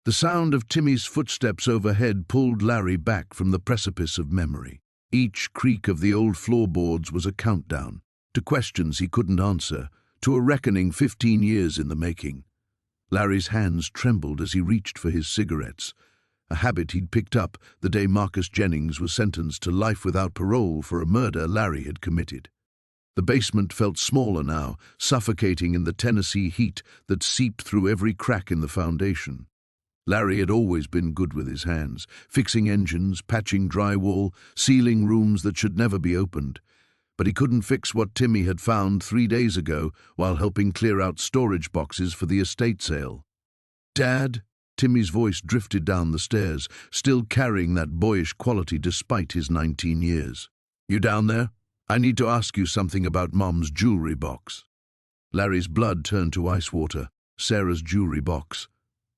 The sound of Timmy's footsteps overhead pulled Larry back from the precipice of memory. Each creak of the old floorboards was a countdown, to questions he couldn't answer, to a reckoning 15 years in the making. Larry's hands trembled as he reached for his cigarettes, a habit he'd picked up the day Marcus Jennings was sentenced to life without parole for a murder Larry had committed. The basement felt smaller now, suffocating in the Tennessee heat that seeped through every crack in the foundation. Larry had always been good with his hands, fixing engines, patching drywall, sealing rooms that should never be opened. But he couldn't fix what Timmy had found 3 days ago while helping clear out storage boxes for the estate sale. "Dad?" Timmy's voice drifted down the stairs, still carrying that boyish quality despite his 19 years. "You down there? I need to ask you something about Mom's jewelry box." Larry's blood turned to ice water. Sarah's jewelry box.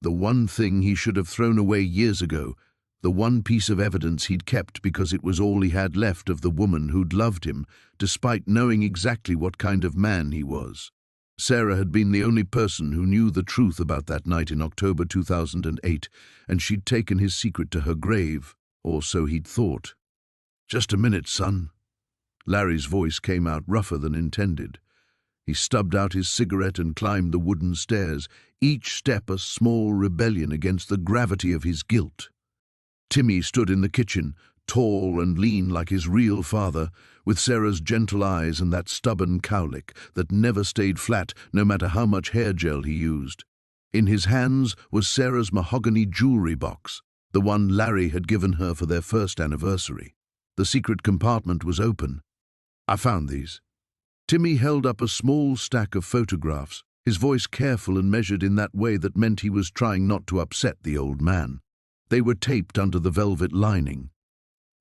The one thing he should have thrown away years ago, the one piece of evidence he'd kept because it was all he had left of the woman who'd loved him, despite knowing exactly what kind of man he was. Sarah had been the only person who knew the truth about that night in October 2008, and she'd taken his secret to her grave, or so he'd thought. "Just a minute, son." Larry's voice came out rougher than intended. He stubbed out his cigarette and climbed the wooden stairs, each step a small rebellion against the gravity of his guilt. Timmy stood in the kitchen, tall and lean like his real father, with Sarah's gentle eyes and that stubborn cowlick that never stayed flat no matter how much hair gel he used. In his hands was Sarah's mahogany jewelry box, the one Larry had given her for their first anniversary. The secret compartment was open. "I found these." Timmy held up a small stack of photographs, his voice careful and measured in that way that meant he was trying not to upset the old man. They were taped under the velvet lining.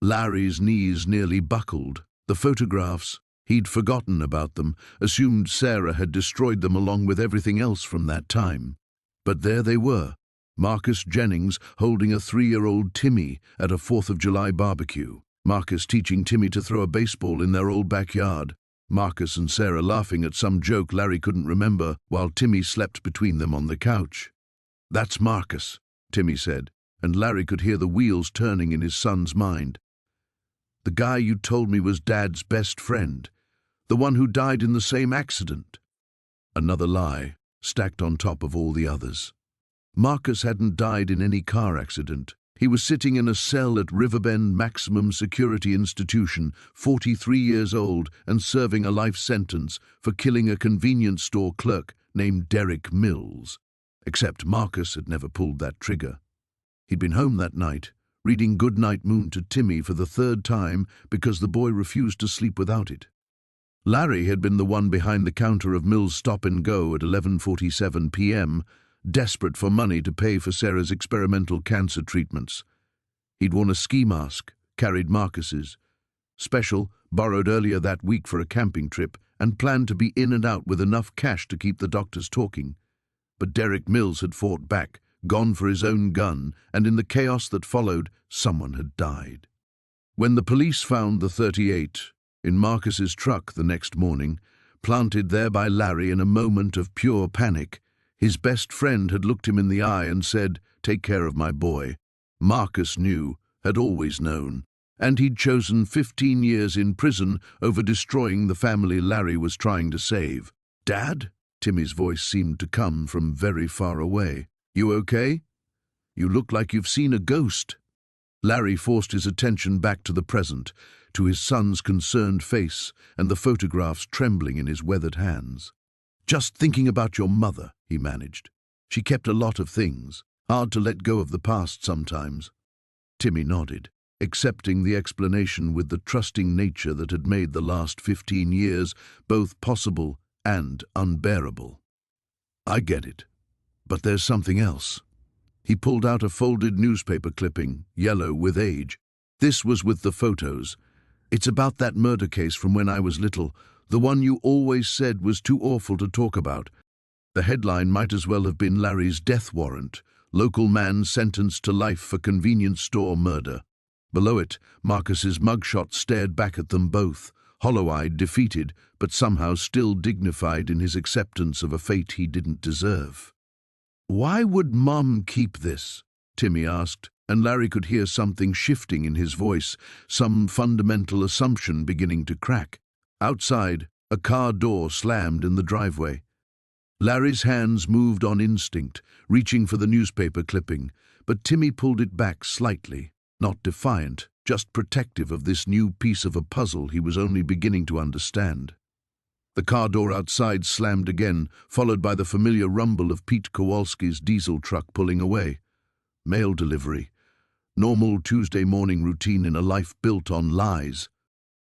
Larry's knees nearly buckled. The photographs, he'd forgotten about them, assumed Sarah had destroyed them along with everything else from that time. But there they were, Marcus Jennings holding a 3-year-old Timmy at a 4th of July barbecue. Marcus teaching Timmy to throw a baseball in their old backyard. Marcus and Sarah laughing at some joke Larry couldn't remember while Timmy slept between them on the couch. "That's Marcus," Timmy said, and Larry could hear the wheels turning in his son's mind. "The guy you told me was Dad's best friend, the one who died in the same accident." Another lie, stacked on top of all the others. Marcus hadn't died in any car accident. He was sitting in a cell at Riverbend Maximum Security Institution, 43 years old and serving a life sentence for killing a convenience store clerk named Derek Mills. Except Marcus had never pulled that trigger. He'd been home that night, reading Goodnight Moon to Timmy for the 3rd time because the boy refused to sleep without it. Larry had been the one behind the counter of Mills' Stop and Go at 11:47 p.m., desperate for money to pay for Sarah's experimental cancer treatments. He'd worn a ski mask, carried Marcus's, special, borrowed earlier that week for a camping trip, and planned to be in and out with enough cash to keep the doctors talking. But Derek Mills had fought back, gone for his own gun, and in the chaos that followed, someone had died. When the police found the .38 in Marcus's truck the next morning, planted there by Larry in a moment of pure panic, his best friend had looked him in the eye and said, "Take care of my boy." Marcus knew, had always known, and he'd chosen 15 years in prison over destroying the family Larry was trying to save. "Dad?" Timmy's voice seemed to come from very far away. "You okay? You look like you've seen a ghost." Larry forced his attention back to the present, to his son's concerned face and the photographs trembling in his weathered hands. "Just thinking about your mother," he managed. "She kept a lot of things. Hard to let go of the past sometimes." Timmy nodded, accepting the explanation with the trusting nature that had made the last 15 years both possible and unbearable. "I get it. But there's something else." He pulled out a folded newspaper clipping, yellow with age. "This was with the photos. It's about that murder case from when I was little, the one you always said was too awful to talk about." The headline might as well have been Larry's death warrant, "Local man sentenced to life for convenience store murder." Below it, Marcus's mugshot stared back at them both, hollow-eyed, defeated, but somehow still dignified in his acceptance of a fate he didn't deserve. "Why would Mom keep this?" Timmy asked, and Larry could hear something shifting in his voice, some fundamental assumption beginning to crack. Outside, a car door slammed in the driveway. Larry's hands moved on instinct, reaching for the newspaper clipping, but Timmy pulled it back slightly, not defiant, just protective of this new piece of a puzzle he was only beginning to understand. The car door outside slammed again, followed by the familiar rumble of Pete Kowalski's diesel truck pulling away. Mail delivery. Normal Tuesday morning routine in a life built on lies.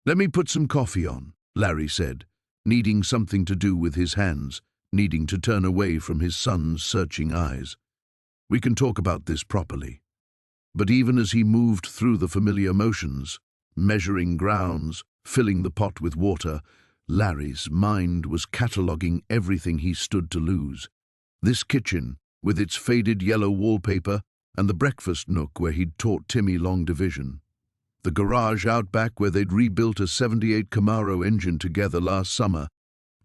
"Let me put some coffee on," Larry said, needing something to do with his hands, needing to turn away from his son's searching eyes. "We can talk about this properly." But even as he moved through the familiar motions, measuring grounds, filling the pot with water, Larry's mind was cataloguing everything he stood to lose. This kitchen, with its faded yellow wallpaper, and the breakfast nook where he'd taught Timmy long division. The garage out back where they'd rebuilt a '78 Camaro engine together last summer.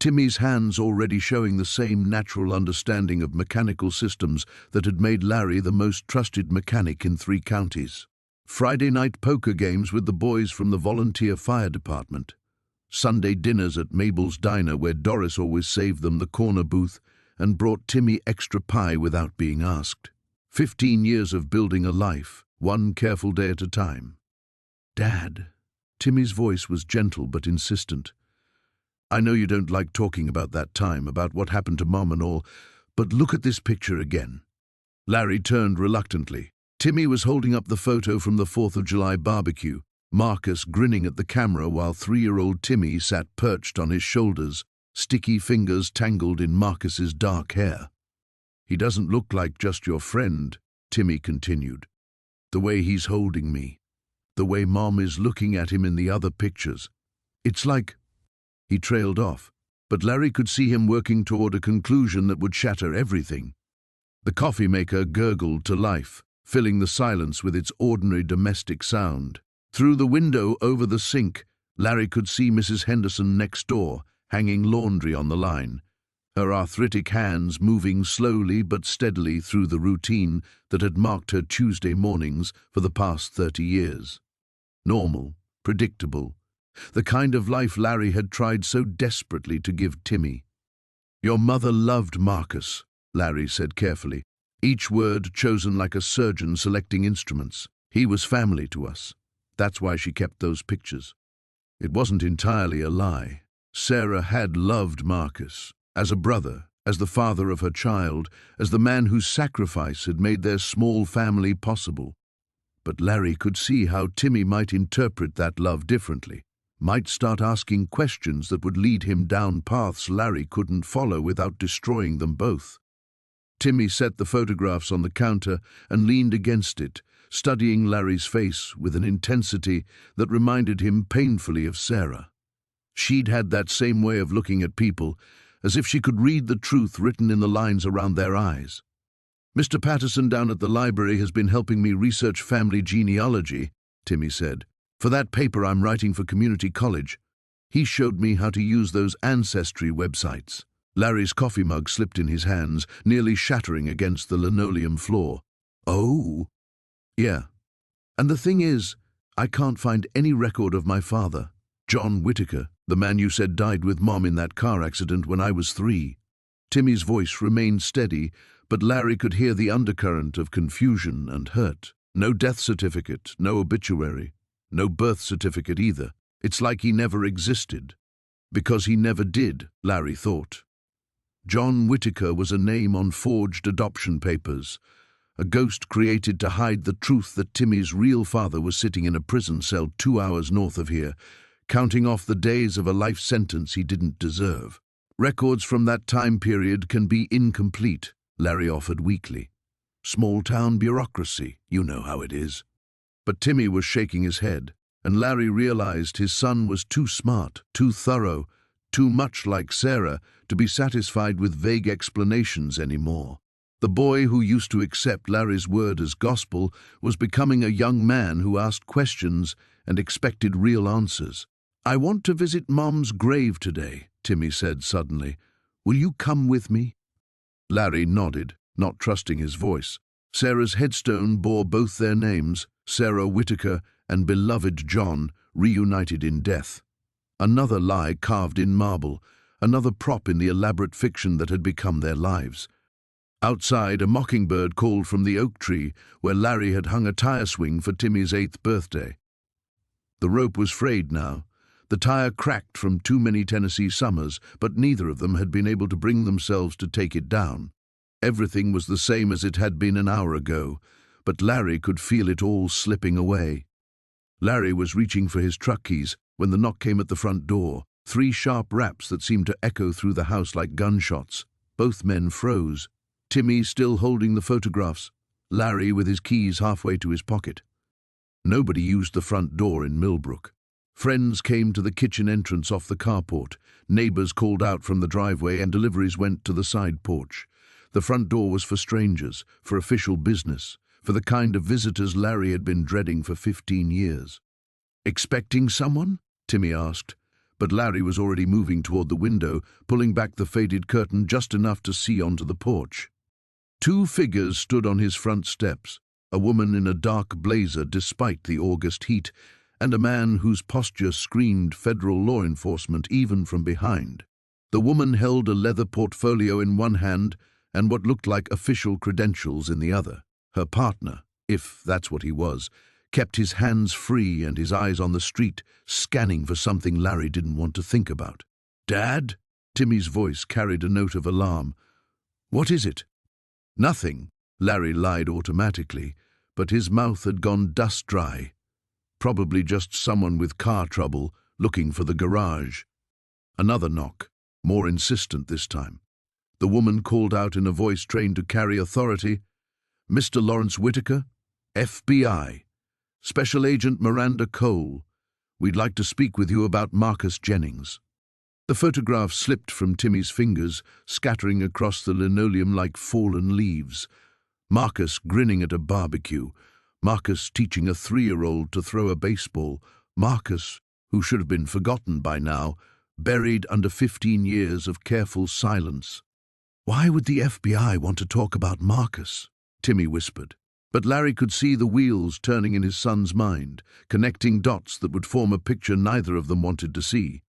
Timmy's hands already showing the same natural understanding of mechanical systems that had made Larry the most trusted mechanic in 3 counties. Friday night poker games with the boys from the volunteer fire department. Sunday dinners at Mabel's Diner where Doris always saved them the corner booth and brought Timmy extra pie without being asked. 15 years of building a life, one careful day at a time. "Dad," Timmy's voice was gentle but insistent. "I know you don't like talking about that time, about what happened to Mom and all, but look at this picture again." Larry turned reluctantly. Timmy was holding up the photo from the 4th of July barbecue, Marcus grinning at the camera while 3-year-old Timmy sat perched on his shoulders, sticky fingers tangled in Marcus's dark hair. "He doesn't look like just your friend," Timmy continued. "The way he's holding me, the way Mom is looking at him in the other pictures. It's like—" He trailed off, but Larry could see him working toward a conclusion that would shatter everything. The coffee maker gurgled to life, filling the silence with its ordinary domestic sound. Through the window over the sink, Larry could see Mrs. Henderson next door, hanging laundry on the line, her arthritic hands moving slowly but steadily through the routine that had marked her Tuesday mornings for the past 30 years. Normal, predictable, the kind of life Larry had tried so desperately to give Timmy. "Your mother loved Marcus," Larry said carefully, each word chosen like a surgeon selecting instruments. "He was family to us. That's why she kept those pictures." It wasn't entirely a lie. Sarah had loved Marcus, as a brother, as the father of her child, as the man whose sacrifice had made their small family possible. But Larry could see how Timmy might interpret that love differently, might start asking questions that would lead him down paths Larry couldn't follow without destroying them both. Timmy set the photographs on the counter and leaned against it, studying Larry's face with an intensity that reminded him painfully of Sarah. She'd had that same way of looking at people, as if she could read the truth written in the lines around their eyes. "Mr. Patterson down at the library has been helping me research family genealogy," Timmy said, "for that paper I'm writing for community college. He showed me how to use those ancestry websites." Larry's coffee mug slipped in his hands, nearly shattering against the linoleum floor. "Oh?" "Yeah. And the thing is, I can't find any record of my father, John Whittaker, the man you said died with Mom in that car accident when I was 3. Timmy's voice remained steady, but Larry could hear the undercurrent of confusion and hurt. No death certificate, no obituary, no birth certificate either. It's like he never existed. Because he never did, Larry thought. John Whittaker was a name on forged adoption papers, a ghost created to hide the truth that Timmy's real father was sitting in a prison cell 2 hours north of here, counting off the days of a life sentence he didn't deserve. "Records from that time period can be incomplete," Larry offered weakly. "Small-town bureaucracy, you know how it is." But Timmy was shaking his head, and Larry realized his son was too smart, too thorough, too much like Sarah to be satisfied with vague explanations anymore. The boy who used to accept Larry's word as gospel was becoming a young man who asked questions and expected real answers. "I want to visit Mom's grave today," Timmy said suddenly. "Will you come with me?" Larry nodded, not trusting his voice. Sarah's headstone bore both their names, Sarah Whittaker and beloved John, reunited in death. Another lie carved in marble, another prop in the elaborate fiction that had become their lives. Outside, a mockingbird called from the oak tree where Larry had hung a tire swing for Timmy's 8th birthday. The rope was frayed now, the tire cracked from too many Tennessee summers, but neither of them had been able to bring themselves to take it down. Everything was the same as it had been an hour ago, but Larry could feel it all slipping away. Larry was reaching for his truck keys when the knock came at the front door, 3 sharp raps that seemed to echo through the house like gunshots. Both men froze. Timmy still holding the photographs, Larry with his keys halfway to his pocket. Nobody used the front door in Millbrook. Friends came to the kitchen entrance off the carport, neighbors called out from the driveway, and deliveries went to the side porch. The front door was for strangers, for official business, for the kind of visitors Larry had been dreading for 15 years. "Expecting someone?" Timmy asked, but Larry was already moving toward the window, pulling back the faded curtain just enough to see onto the porch. 2 figures stood on his front steps, a woman in a dark blazer despite the August heat, and a man whose posture screamed federal law enforcement even from behind. The woman held a leather portfolio in one hand and what looked like official credentials in the other. Her partner, if that's what he was, kept his hands free and his eyes on the street, scanning for something Larry didn't want to think about. "Dad?" Timmy's voice carried a note of alarm. "What is it?" "Nothing," Larry lied automatically, but his mouth had gone dust-dry. Probably just someone with car trouble looking for the garage. Another knock, more insistent this time. The woman called out in a voice trained to carry authority, "Mr. Lawrence Whittaker, FBI. Special Agent Miranda Cole. We'd like to speak with you about Marcus Jennings." The photograph slipped from Timmy's fingers, scattering across the linoleum like fallen leaves. Marcus grinning at a barbecue. Marcus teaching a 3-year-old to throw a baseball. Marcus, who should have been forgotten by now, buried under 15 years of careful silence. "Why would the FBI want to talk about Marcus?" Timmy whispered. But Larry could see the wheels turning in his son's mind, connecting dots that would form a picture neither of them wanted to see.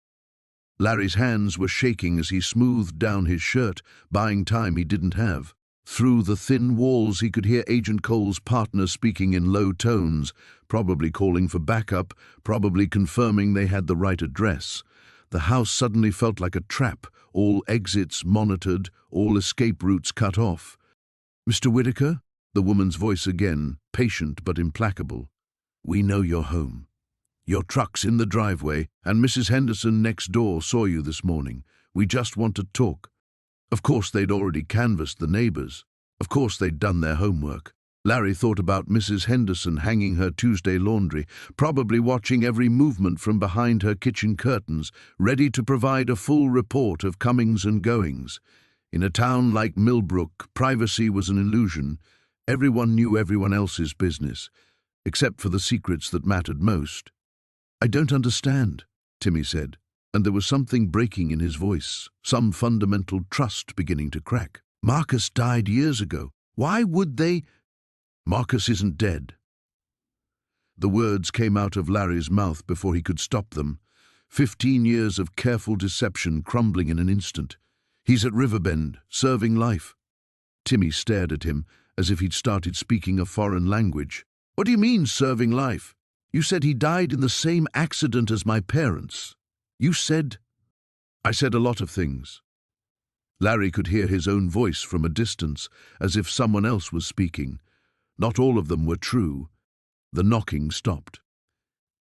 Larry's hands were shaking as he smoothed down his shirt, buying time he didn't have. Through the thin walls he could hear Agent Cole's partner speaking in low tones, probably calling for backup, probably confirming they had the right address. The house suddenly felt like a trap, all exits monitored, all escape routes cut off. "Mr. Whittaker?" The woman's voice again, patient but implacable. "We know you're home. Your truck's in the driveway, and Mrs. Henderson next door saw you this morning. We just want to talk." Of course they'd already canvassed the neighbors. Of course they'd done their homework. Larry thought about Mrs. Henderson hanging her Tuesday laundry, probably watching every movement from behind her kitchen curtains, ready to provide a full report of comings and goings. In a town like Millbrook, privacy was an illusion. Everyone knew everyone else's business, except for the secrets that mattered most. "I don't understand," Timmy said, and there was something breaking in his voice, some fundamental trust beginning to crack. "Marcus died years ago. Why would they—" "Marcus isn't dead." The words came out of Larry's mouth before he could stop them. 15 years of careful deception crumbling in an instant. "He's at Riverbend, serving life." Timmy stared at him as if he'd started speaking a foreign language. "What do you mean, serving life? You said he died in the same accident as my parents. You said—" "I said a lot of things." Larry could hear his own voice from a distance, as if someone else was speaking. Not all of them were true. The knocking stopped.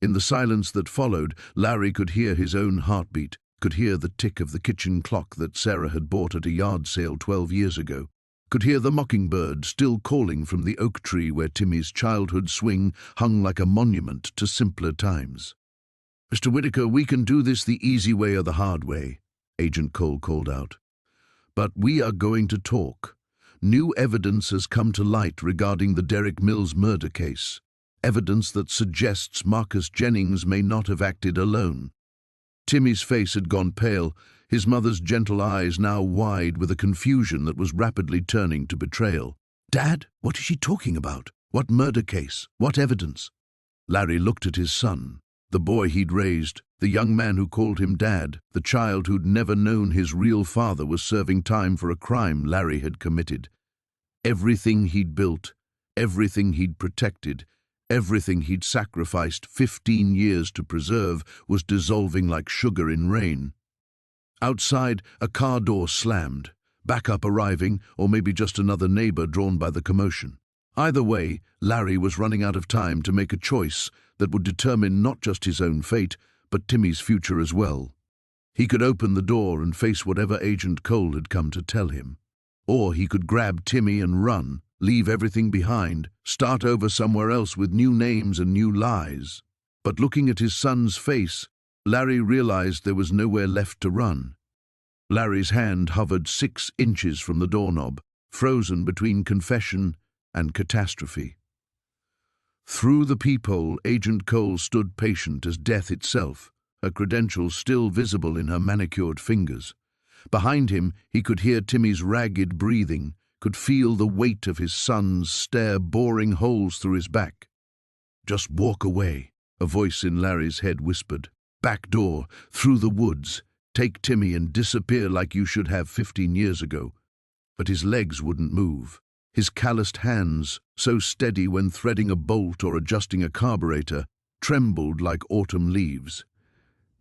In the silence that followed, Larry could hear his own heartbeat, could hear the tick of the kitchen clock that Sarah had bought at a yard sale 12 years ago, could hear the mockingbird still calling from the oak tree where Timmy's childhood swing hung like a monument to simpler times. "Mr. Whittaker, we can do this the easy way or the hard way," Agent Cole called out. "But we are going to talk. New evidence has come to light regarding the Derek Mills murder case. Evidence that suggests Marcus Jennings may not have acted alone." Timmy's face had gone pale. his mother's gentle eyes now wide with a confusion that was rapidly turning to betrayal. "Dad, what is she talking about? What murder case? What evidence?" Larry looked at his son, the boy he'd raised, the young man who called him Dad, the child who'd never known his real father was serving time for a crime Larry had committed. Everything he'd built, everything he'd protected, everything he'd sacrificed 15 years to preserve was dissolving like sugar in rain. Outside, a car door slammed, backup arriving, or maybe just another neighbor drawn by the commotion. Either way, Larry was running out of time to make a choice that would determine not just his own fate, but Timmy's future as well. He could open the door and face whatever Agent Cole had come to tell him. Or he could grab Timmy and run, leave everything behind, start over somewhere else with new names and new lies. But looking at his son's face, Larry realized there was nowhere left to run. Larry's hand hovered 6 inches from the doorknob, frozen between confession and catastrophe. Through the peephole, Agent Cole stood patient as death itself, her credentials still visible in her manicured fingers. Behind him, he could hear Timmy's ragged breathing, could feel the weight of his son's stare boring holes through his back. "Just walk away," a voice in Larry's head whispered. "Back door, through the woods. Take Timmy and disappear like you should have 15 years ago." But his legs wouldn't move. His calloused hands, so steady when threading a bolt or adjusting a carburetor, trembled like autumn leaves.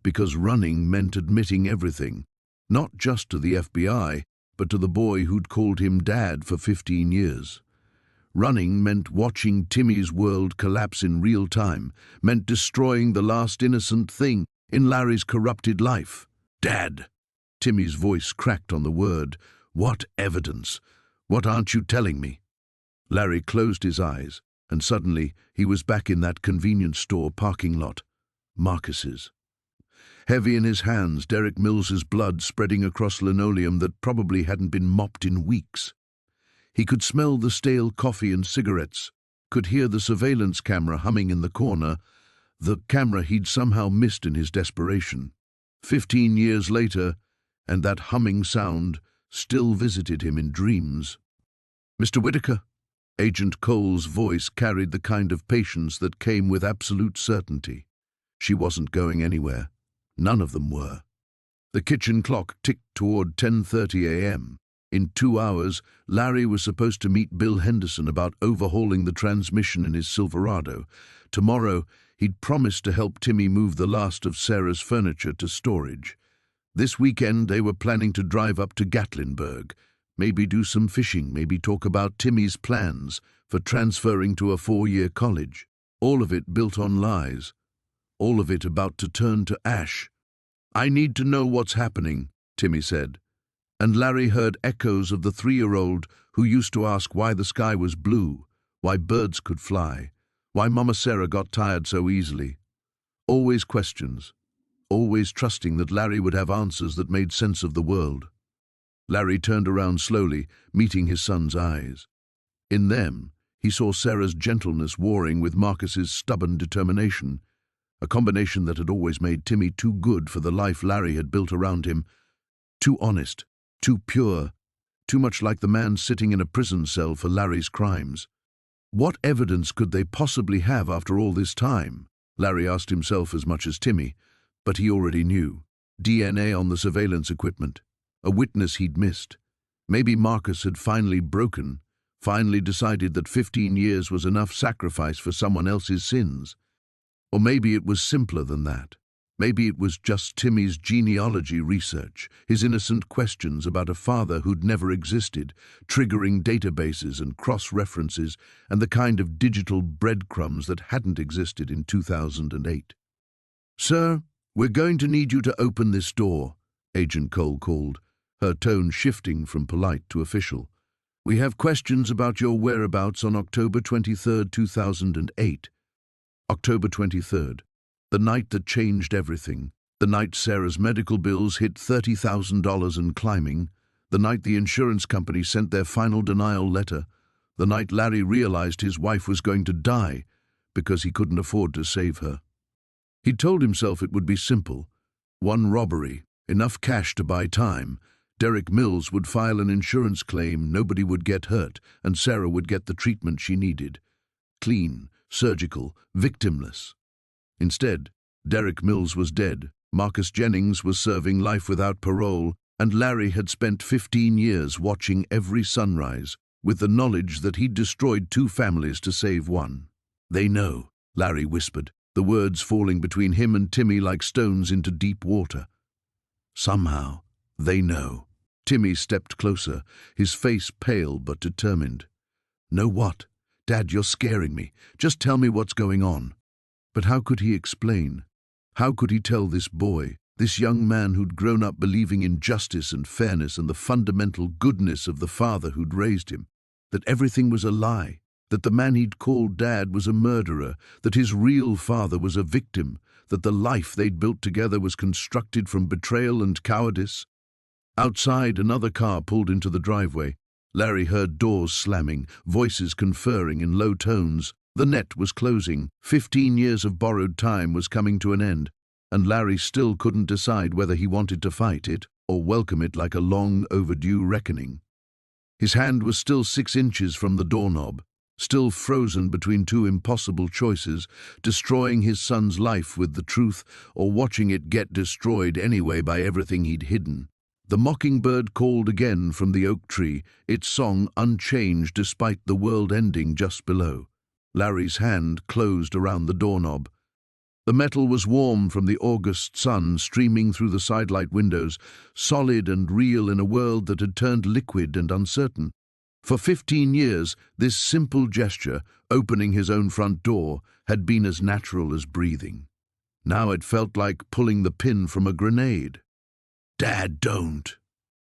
Because running meant admitting everything, not just to the FBI, but to the boy who'd called him Dad for 15 years. Running meant watching Timmy's world collapse in real time, meant destroying the last innocent thing in Larry's corrupted life. "Dad!" Timmy's voice cracked on the word. "What evidence? What aren't you telling me?" Larry closed his eyes, and suddenly he was back in that convenience store parking lot. Marcus's. Heavy in his hands, Derek Mills's blood spreading across linoleum that probably hadn't been mopped in weeks. He could smell the stale coffee and cigarettes, could hear the surveillance camera humming in the corner, the camera he'd somehow missed in his desperation. 15 years later, and that humming sound still visited him in dreams. "Mr. Whittaker?" Agent Cole's voice carried the kind of patience that came with absolute certainty. She wasn't going anywhere. None of them were. The kitchen clock ticked toward 10:30 a.m. In 2 hours, Larry was supposed to meet Bill Henderson about overhauling the transmission in his Silverado. Tomorrow, he'd promised to help Timmy move the last of Sarah's furniture to storage. This weekend, they were planning to drive up to Gatlinburg, maybe do some fishing, maybe talk about Timmy's plans for transferring to a 4-year college. All of it built on lies. All of it about to turn to ash. "I need to know what's happening," Timmy said. And Larry heard echoes of the 3-year-old who used to ask why the sky was blue, why birds could fly, why Mama Sarah got tired so easily. Always questions. Always trusting that Larry would have answers that made sense of the world. Larry turned around slowly, meeting his son's eyes. In them, he saw Sarah's gentleness warring with Marcus's stubborn determination, a combination that had always made Timmy too good for the life Larry had built around him, too honest, too pure, too much like the man sitting in a prison cell for Larry's crimes. What evidence could they possibly have after all this time? Larry asked himself as much as Timmy. But he already knew. DNA on the surveillance equipment. A witness he'd missed. Maybe Marcus had finally broken, finally decided that 15 years was enough sacrifice for someone else's sins. Or maybe it was simpler than that. Maybe it was just Timmy's genealogy research, his innocent questions about a father who'd never existed, triggering databases and cross-references, and the kind of digital breadcrumbs that hadn't existed in 2008. "Sir, we're going to need you to open this door," Agent Cole called, her tone shifting from polite to official. "We have questions about your whereabouts on October 23rd, 2008. October 23rd, the night that changed everything, the night Sarah's medical bills hit $30,000 and climbing, the night the insurance company sent their final denial letter, the night Larry realized his wife was going to die because he couldn't afford to save her. He told himself it would be simple. One robbery, Enough cash to buy time. Derek Mills would file an insurance claim, nobody would get hurt, and Sarah would get the treatment she needed. Clean, surgical, victimless. Instead, Derek Mills was dead, Marcus Jennings was serving life without parole, and Larry had spent 15 years watching every sunrise, with the knowledge that he'd destroyed 2 families to save one. "They know," Larry whispered, the words falling between him and Timmy like stones into deep water. "Somehow, they know." Timmy stepped closer, his face pale but determined. "Know what? Dad, you're scaring me. Just tell me what's going on." But how could he explain? How could he tell this boy, this young man who'd grown up believing in justice and fairness and the fundamental goodness of the father who'd raised him, that everything was a lie, that the man he'd called Dad was a murderer, that his real father was a victim, that the life they'd built together was constructed from betrayal and cowardice? Outside, another car pulled into the driveway. Larry heard doors slamming, voices conferring in low tones. The net was closing. 15 years of borrowed time was coming to an end, and Larry still couldn't decide whether he wanted to fight it or welcome it like a long overdue reckoning. His hand was still 6 inches from the doorknob, still frozen between 2 impossible choices, destroying his son's life with the truth or watching it get destroyed anyway by everything he'd hidden. The mockingbird called again from the oak tree, its song unchanged despite the world ending just below. Larry's hand closed around the doorknob. The metal was warm from the August sun streaming through the sidelight windows, solid and real in a world that had turned liquid and uncertain. For 15 years, this simple gesture, opening his own front door, had been as natural as breathing. Now it felt like pulling the pin from a grenade. "Dad, don't!"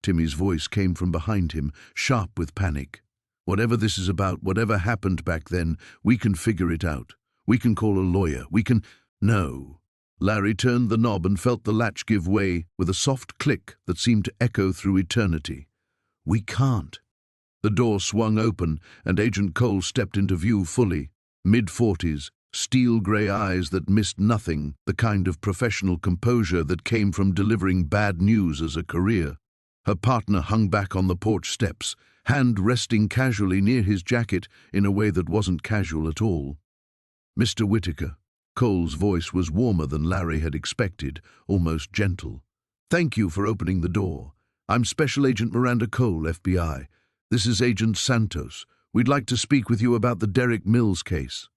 Timmy's voice came from behind him, sharp with panic. "Whatever this is about, whatever happened back then, we can figure it out. We can call a lawyer. We can—" "No." Larry turned the knob and felt the latch give way with a soft click that seemed to echo through eternity. "We can't." The door swung open, and Agent Cole stepped into view fully. Mid-40s, steel-grey eyes that missed nothing, the kind of professional composure that came from delivering bad news as a career. Her partner hung back on the porch steps, hand resting casually near his jacket in a way that wasn't casual at all. "Mr. Whittaker." Cole's voice was warmer than Larry had expected, almost gentle. "Thank you for opening the door. I'm Special Agent Miranda Cole, FBI. This is Agent Santos. We'd like to speak with you about the Derek Mills case."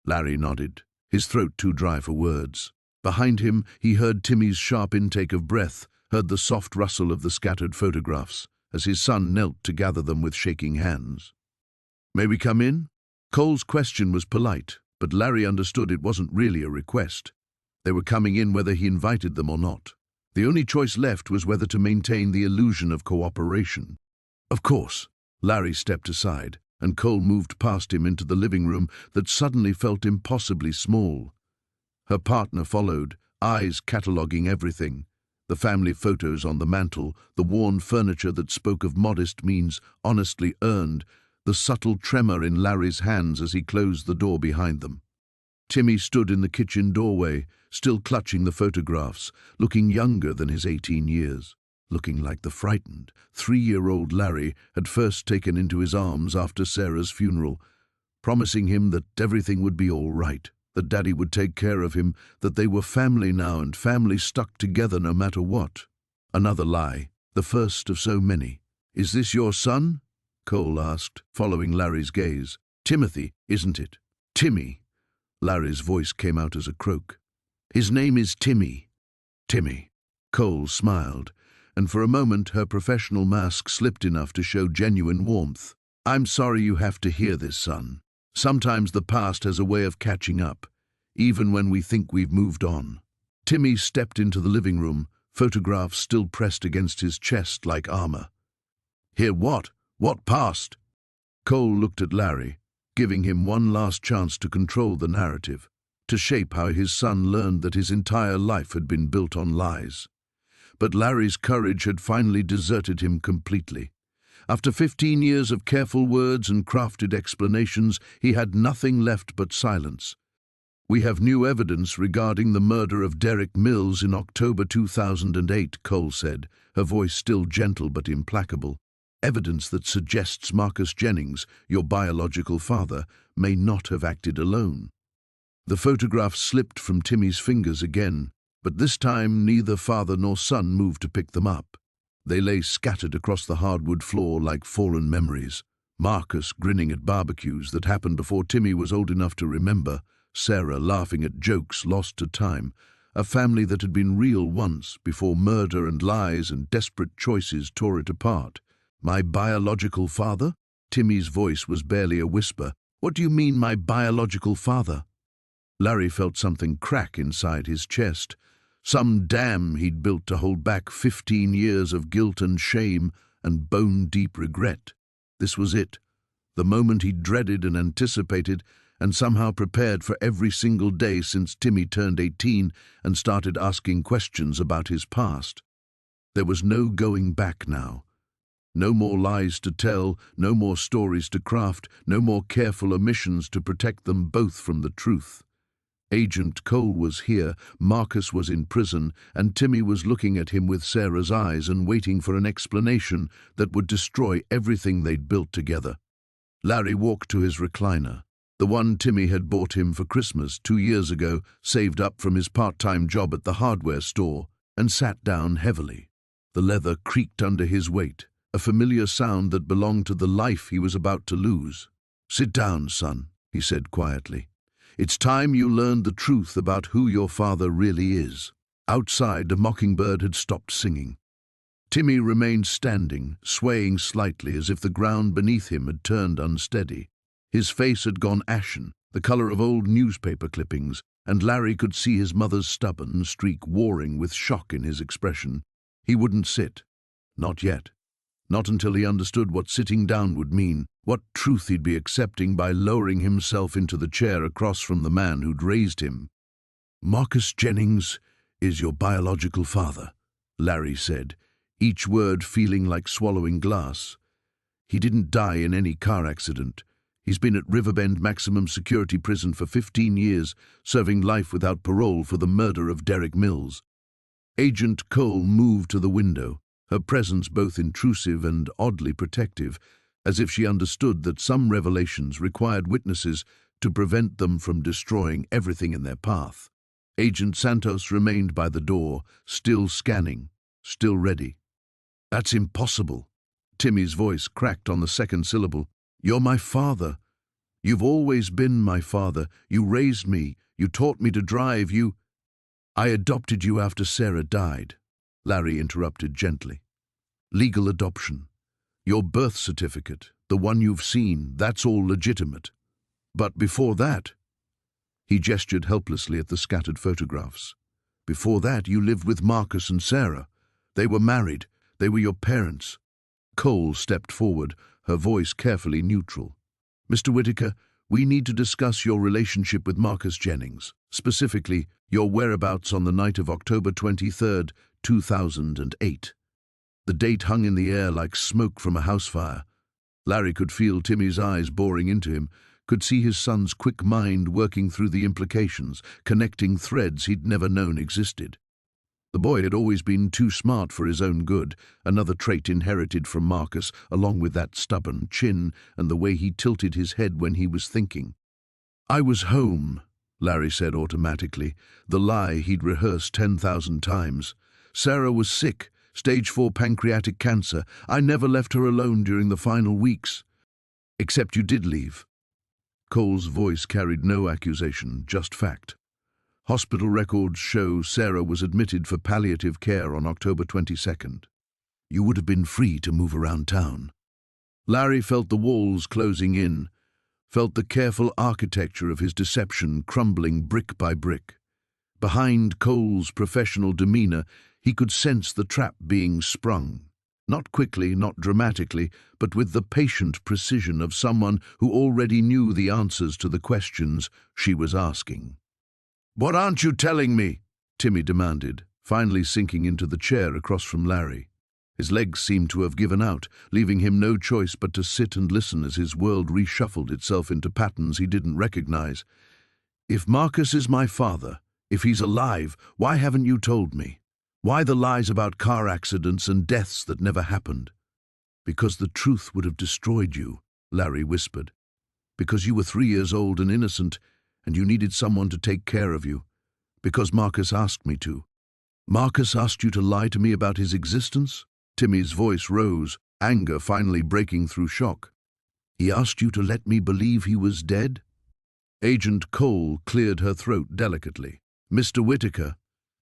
Larry nodded, his throat too dry for words. Behind him, he heard Timmy's sharp intake of breath, heard the soft rustle of the scattered photographs, as his son knelt to gather them with shaking hands. "May we come in?" Cole's question was polite, but Larry understood it wasn't really a request. They were coming in whether he invited them or not. The only choice left was whether to maintain the illusion of cooperation. "Of course." Larry stepped aside, and Cole moved past him into the living room that suddenly felt impossibly small. Her partner followed, eyes cataloguing everything. The family photos on the mantel, the worn furniture that spoke of modest means honestly earned, the subtle tremor in Larry's hands as he closed the door behind them. Timmy stood in the kitchen doorway, still clutching the photographs, looking younger than his 18 years. Looking like the frightened, 3-year-old Larry had first taken into his arms after Sarah's funeral, promising him that everything would be all right, that Daddy would take care of him, that they were family now and family stuck together no matter what. Another lie, the first of so many. "Is this your son?" Cole asked, following Larry's gaze. "Timothy, isn't it?" "Timmy." Larry's voice came out as a croak. "His name is Timmy." "Timmy." Cole smiled, and for a moment her professional mask slipped enough to show genuine warmth. "I'm sorry you have to hear this, son. Sometimes the past has a way of catching up, even when we think we've moved on." Timmy stepped into the living room, photographs still pressed against his chest like armor. "Hear what? What past?" Cole looked at Larry, giving him one last chance to control the narrative, to shape how his son learned that his entire life had been built on lies. But Larry's courage had finally deserted him completely. After 15 years of careful words and crafted explanations, he had nothing left but silence. "We have new evidence regarding the murder of Derek Mills in October 2008, Cole said, her voice still gentle but implacable. "Evidence that suggests Marcus Jennings, your biological father, may not have acted alone." The photograph slipped from Timmy's fingers again, but this time neither father nor son moved to pick them up. They lay scattered across the hardwood floor like fallen memories. Marcus grinning at barbecues that happened before Timmy was old enough to remember, Sarah laughing at jokes lost to time, a family that had been real once before murder and lies and desperate choices tore it apart. "My biological father?" Timmy's voice was barely a whisper. "What do you mean, my biological father?" Larry felt something crack inside his chest. Some dam he'd built to hold back 15 years of guilt and shame and bone-deep regret. This was it, the moment he'd dreaded and anticipated and somehow prepared for every single day since Timmy turned 18 and started asking questions about his past. There was no going back now. No more lies to tell, no more stories to craft, no more careful omissions to protect them both from the truth. Agent Cole was here, Marcus was in prison, and Timmy was looking at him with Sarah's eyes and waiting for an explanation that would destroy everything they'd built together. Larry walked to his recliner, the one Timmy had bought him for Christmas 2 years ago, saved up from his part-time job at the hardware store, and sat down heavily. The leather creaked under his weight, a familiar sound that belonged to the life he was about to lose. "Sit down, son," he said quietly. "It's time you learned the truth about who your father really is." Outside, a mockingbird had stopped singing. Timmy remained standing, swaying slightly as if the ground beneath him had turned unsteady. His face had gone ashen, the color of old newspaper clippings, and Larry could see his mother's stubborn streak warring with shock in his expression. He wouldn't sit. Not yet. Not until he understood what sitting down would mean, what truth he'd be accepting by lowering himself into the chair across from the man who'd raised him. "Marcus Jennings is your biological father," Larry said, each word feeling like swallowing glass. "He didn't die in any car accident. He's been at Riverbend Maximum Security Prison for 15 years, serving life without parole for the murder of Derek Mills." Agent Cole moved to the window, her presence both intrusive and oddly protective, as if she understood that some revelations required witnesses to prevent them from destroying everything in their path. Agent Santos remained by the door, still scanning, still ready. "That's impossible." Timmy's voice cracked on the second syllable. "You're my father. You've always been my father. You raised me. You taught me to drive. I adopted you after Sarah died," Larry interrupted gently. "Legal adoption. Your birth certificate, the one you've seen, that's all legitimate. But before that," he gestured helplessly at the scattered photographs. "Before that, you lived with Marcus and Sarah. They were married. They were your parents." Cole stepped forward, her voice carefully neutral. "Mr. Whittaker, we need to discuss your relationship with Marcus Jennings, specifically your whereabouts on the night of October 23rd, 2008. The date hung in the air like smoke from a house fire. Larry could feel Timmy's eyes boring into him, could see his son's quick mind working through the implications, connecting threads he'd never known existed. The boy had always been too smart for his own good, another trait inherited from Marcus, along with that stubborn chin and the way he tilted his head when he was thinking. "I was home," Larry said automatically, the lie he'd rehearsed 10,000 times. "Sarah was sick, stage 4 pancreatic cancer. I never left her alone during the final weeks." "Except you did leave." Cole's voice carried no accusation, just fact. "Hospital records show Sarah was admitted for palliative care on October 22nd. You would have been free to move around town." Larry felt the walls closing in, felt the careful architecture of his deception crumbling brick by brick. Behind Cole's professional demeanor, he could sense the trap being sprung. Not quickly, not dramatically, but with the patient precision of someone who already knew the answers to the questions she was asking. "What aren't you telling me?" Timmy demanded, finally sinking into the chair across from Larry. His legs seemed to have given out, leaving him no choice but to sit and listen as his world reshuffled itself into patterns he didn't recognize. If Marcus is my father, if he's alive, why haven't you told me? Why the lies about car accidents and deaths that never happened? Because the truth would have destroyed you, Larry whispered. Because you were 3 years old and innocent, and you needed someone to take care of you. Because Marcus asked me to. Marcus asked you to lie to me about his existence? Timmy's voice rose, anger finally breaking through shock. He asked you to let me believe he was dead? Agent Cole cleared her throat delicately. Mr. Whittaker,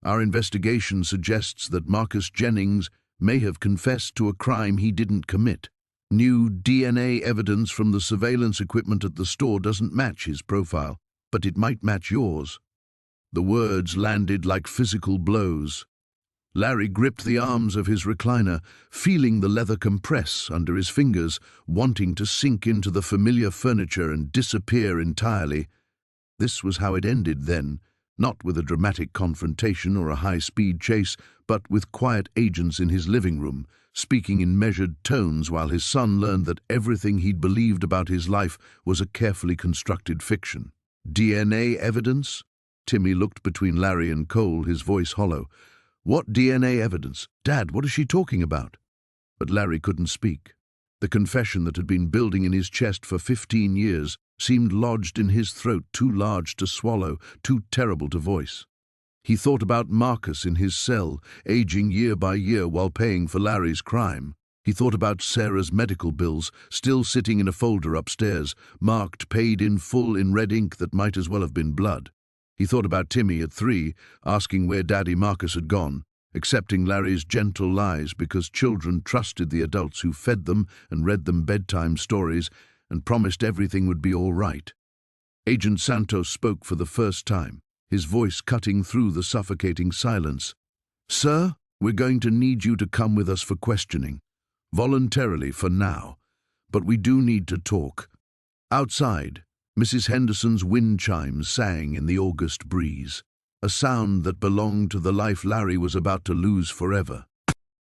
our investigation suggests that Marcus Jennings may have confessed to a crime he didn't commit. New DNA evidence from the surveillance equipment at the store doesn't match his profile, but it might match yours. The words landed like physical blows. Larry gripped the arms of his recliner, feeling the leather compress under his fingers, wanting to sink into the familiar furniture and disappear entirely. This was how it ended then, not with a dramatic confrontation or a high-speed chase, but with quiet agents in his living room, speaking in measured tones while his son learned that everything he'd believed about his life was a carefully constructed fiction. DNA evidence? Timmy looked between Larry and Cole, his voice hollow. What DNA evidence? Dad, what is she talking about? But Larry couldn't speak. The confession that had been building in his chest for 15 years seemed lodged in his throat, too large to swallow, too terrible to voice. He thought about Marcus in his cell, aging year by year while paying for Larry's crime. He thought about Sarah's medical bills, still sitting in a folder upstairs, marked paid in full in red ink that might as well have been blood. He thought about Timmy at 3, asking where Daddy Marcus had gone, accepting Larry's gentle lies because children trusted the adults who fed them and read them bedtime stories and promised everything would be all right. Agent Santos spoke for the first time, his voice cutting through the suffocating silence. Sir, we're going to need you to come with us for questioning. Voluntarily for now, but we do need to talk. Outside, Mrs. Henderson's wind chimes sang in the August breeze, a sound that belonged to the life Larry was about to lose forever.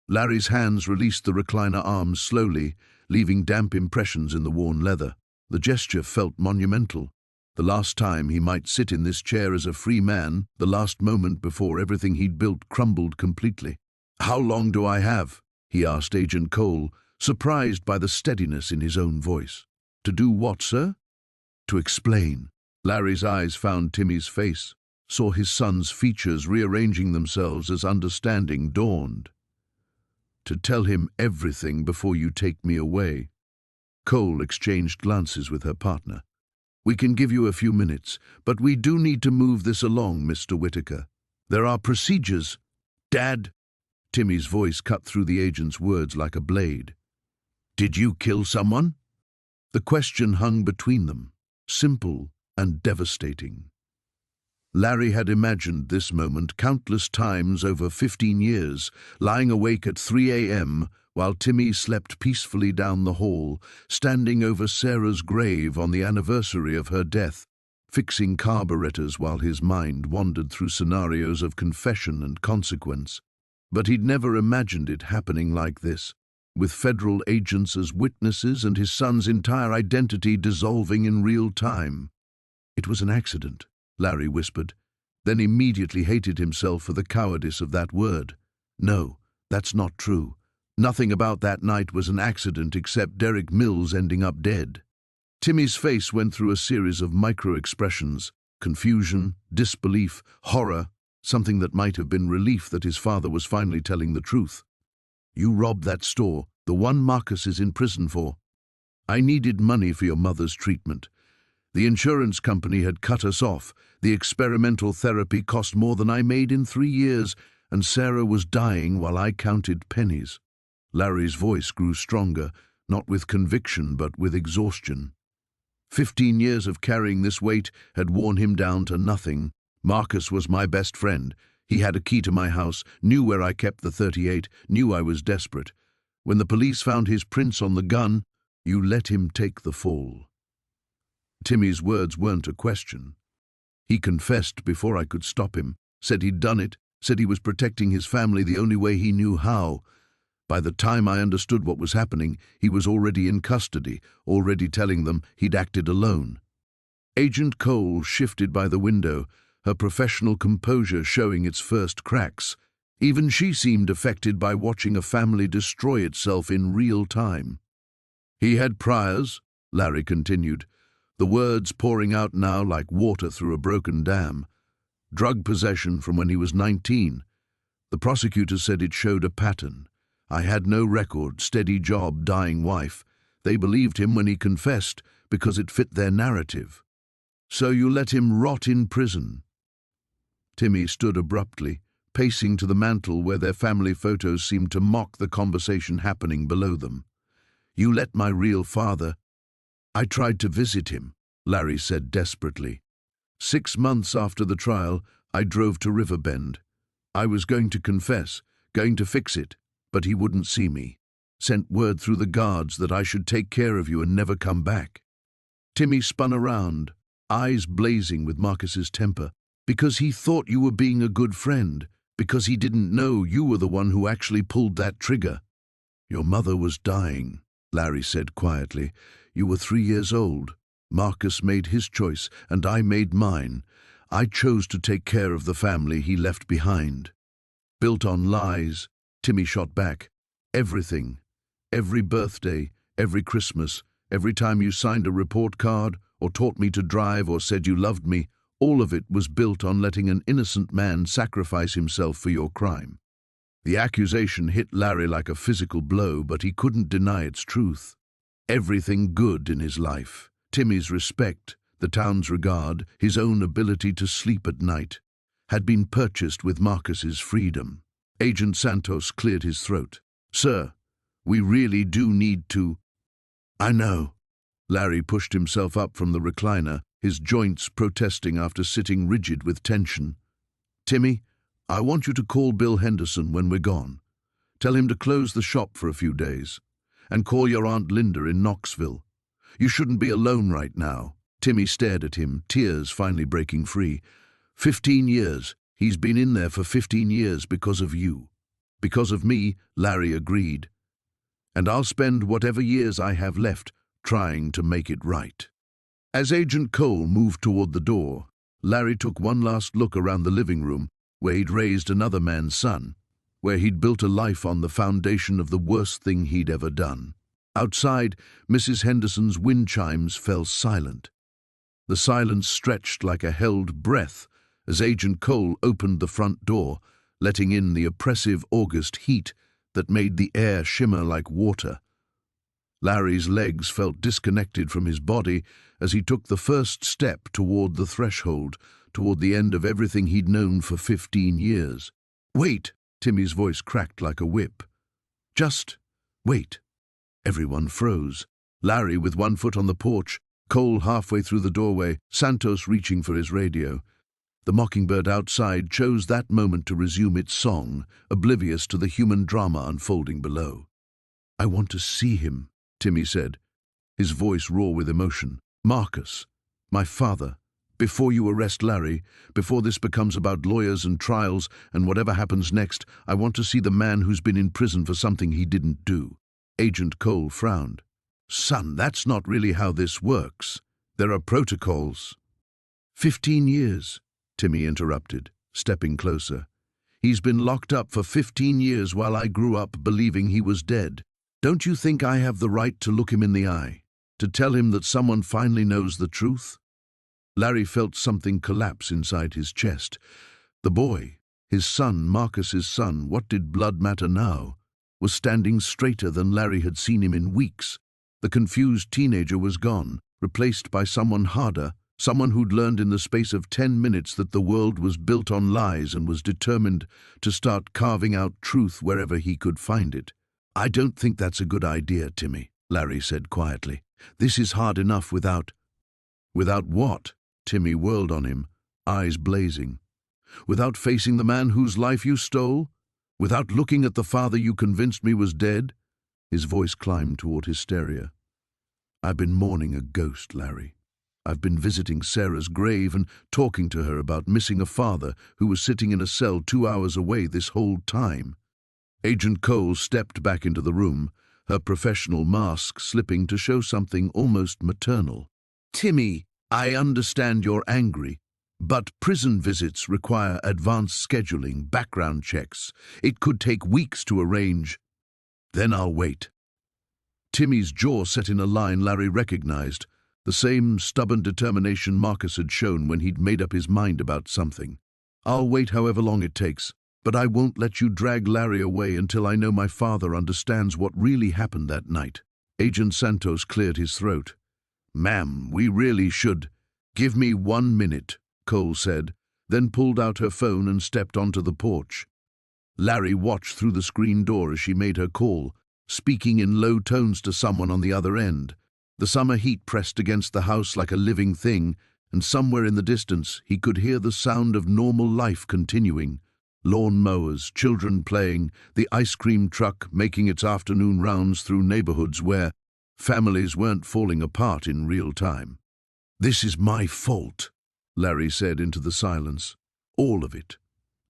Larry's hands released the recliner arms slowly, leaving damp impressions in the worn leather. The gesture felt monumental. The last time he might sit in this chair as a free man, the last moment before everything he'd built crumbled completely. How long do I have? He asked Agent Cole, surprised by the steadiness in his own voice. To do what, sir? To explain. Larry's eyes found Timmy's face, saw his son's features rearranging themselves as understanding dawned. To tell him everything before you take me away. Cole exchanged glances with her partner. We can give you a few minutes, but we do need to move this along, Mr. Whittaker. There are procedures. Dad! Timmy's voice cut through the agent's words like a blade. Did you kill someone? The question hung between them, simple and devastating. Larry had imagined this moment countless times over 15 years, lying awake at 3 a.m. while Timmy slept peacefully down the hall, standing over Sarah's grave on the anniversary of her death, fixing carburetors while his mind wandered through scenarios of confession and consequence. But he'd never imagined it happening like this, with federal agents as witnesses and his son's entire identity dissolving in real time. It was an accident, Larry whispered, then immediately hated himself for the cowardice of that word. No, that's not true. Nothing about that night was an accident except Derek Mills ending up dead. Timmy's face went through a series of micro-expressions, confusion, disbelief, horror, something that might have been relief that his father was finally telling the truth. You robbed that store, the one Marcus is in prison for. I needed money for your mother's treatment. The insurance company had cut us off. The experimental therapy cost more than I made in 3 years, and Sarah was dying while I counted pennies. Larry's voice grew stronger, not with conviction but with exhaustion. 15 years of carrying this weight had worn him down to nothing. Marcus was my best friend. He had a key to my house, knew where I kept the .38, knew I was desperate. When the police found his prints on the gun, you let him take the fall. Timmy's words weren't a question. He confessed before I could stop him, said he'd done it, said he was protecting his family the only way he knew how. By the time I understood what was happening, he was already in custody, already telling them he'd acted alone. Agent Cole shifted by the window, her professional composure showing its first cracks. Even she seemed affected by watching a family destroy itself in real time. "He had priors," Larry continued, the words pouring out now like water through a broken dam. "Drug possession from when he was 19. The prosecutor said it showed a pattern. I had no record, steady job, dying wife. They believed him when he confessed because it fit their narrative. So you let him rot in prison." Timmy stood abruptly, pacing to the mantel where their family photos seemed to mock the conversation happening below them. "You let my real father—" "I tried to visit him," Larry said desperately. 6 months after the trial, I drove to Riverbend. I was going to confess, going to fix it, but he wouldn't see me. Sent word through the guards that I should take care of you and never come back." Timmy spun around, eyes blazing with Marcus's temper. "Because he thought you were being a good friend, because he didn't know you were the one who actually pulled that trigger." "Your mother was dying," Larry said quietly. "You were 3 years old. Marcus made his choice, and I made mine. I chose to take care of the family he left behind." "Built on lies," Timmy shot back. "Everything. Every birthday, every Christmas, every time you signed a report card, or taught me to drive, or said you loved me, all of it was built on letting an innocent man sacrifice himself for your crime." The accusation hit Larry like a physical blow, but he couldn't deny its truth. Everything good in his life, Timmy's respect, the town's regard, his own ability to sleep at night, had been purchased with Marcus's freedom. Agent Santos cleared his throat. "Sir, we really do need to—" "I know." Larry pushed himself up from the recliner, his joints protesting after sitting rigid with tension. "Timmy, I want you to call Bill Henderson when we're gone. Tell him to close the shop for a few days. And call your Aunt Linda in Knoxville. You shouldn't be alone right now." Timmy stared at him, tears finally breaking free. 15 years. He's been in there for 15 years because of you." "Because of me," Larry agreed. "And I'll spend whatever years I have left trying to make it right." As Agent Cole moved toward the door, Larry took one last look around the living room, where he'd raised another man's son, where he'd built a life on the foundation of the worst thing he'd ever done. Outside, Mrs. Henderson's wind chimes fell silent. The silence stretched like a held breath as Agent Cole opened the front door, letting in the oppressive August heat that made the air shimmer like water. Larry's legs felt disconnected from his body as he took the first step toward the threshold, toward the end of everything he'd known for 15 years. "Wait!" Timmy's voice cracked like a whip. "Just wait." Everyone froze. Larry with one foot on the porch, Cole halfway through the doorway, Santos reaching for his radio. The mockingbird outside chose that moment to resume its song, oblivious to the human drama unfolding below. "I want to see him," Timmy said, his voice raw with emotion. "Marcus, my father, before you arrest Larry, before this becomes about lawyers and trials and whatever happens next, I want to see the man who's been in prison for something he didn't do." Agent Cole frowned. "Son, that's not really how this works. There are protocols." 15 years, Timmy interrupted, stepping closer. "He's been locked up for 15 years while I grew up believing he was dead. Don't you think I have the right to look him in the eye, to tell him that someone finally knows the truth?" Larry felt something collapse inside his chest. The boy, his son, Marcus's son, what did blood matter now, was standing straighter than Larry had seen him in weeks. The confused teenager was gone, replaced by someone harder, someone who'd learned in the space of 10 minutes that the world was built on lies and was determined to start carving out truth wherever he could find it. "I don't think that's a good idea, Timmy," Larry said quietly. "This is hard enough without—" "Without what?" Timmy whirled on him, eyes blazing. "Without facing the man whose life you stole? Without looking at the father you convinced me was dead?" His voice climbed toward hysteria. "I've been mourning a ghost, Larry. I've been visiting Sarah's grave and talking to her about missing a father who was sitting in a cell 2 hours away this whole time." Agent Cole stepped back into the room, her professional mask slipping to show something almost maternal. "Timmy!" I understand you're angry, but prison visits require advanced scheduling, background checks. It could take weeks to arrange. Then I'll wait. Timmy's jaw set in a line Larry recognized, the same stubborn determination Marcus had shown when he'd made up his mind about something. I'll wait however long it takes, but I won't let you drag Larry away until I know my father understands what really happened that night. Agent Santos cleared his throat. Ma'am, we really should. Give me 1 minute, Cole said, then pulled out her phone and stepped onto the porch. Larry watched through the screen door as she made her call, speaking in low tones to someone on the other end. The summer heat pressed against the house like a living thing, and somewhere in the distance he could hear the sound of normal life continuing. Lawn mowers, children playing, the ice cream truck making its afternoon rounds through neighborhoods where families weren't falling apart in real time. This is my fault, Larry said into the silence. All of it.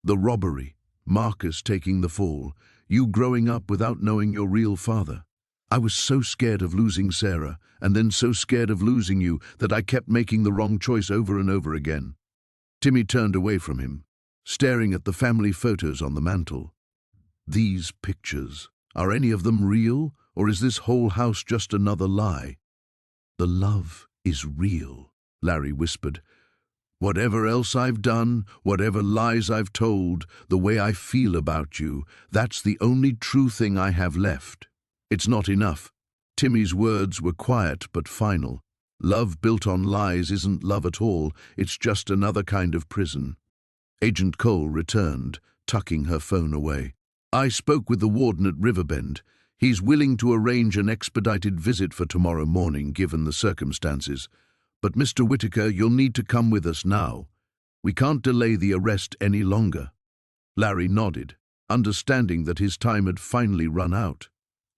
The robbery, Marcus taking the fall, you growing up without knowing your real father. I was so scared of losing Sarah, and then so scared of losing you, that I kept making the wrong choice over and over again. Timmy turned away from him, staring at the family photos on the mantel. These pictures, are any of them real, or is this whole house just another lie? The love is real, Larry whispered. Whatever else I've done, whatever lies I've told, the way I feel about you, that's the only true thing I have left. It's not enough. Timmy's words were quiet but final. Love built on lies isn't love at all, it's just another kind of prison. Agent Cole returned, tucking her phone away. I spoke with the warden at Riverbend. He's willing to arrange an expedited visit for tomorrow morning, given the circumstances. But Mr. Whittaker, you'll need to come with us now. We can't delay the arrest any longer. Larry nodded, understanding that his time had finally run out.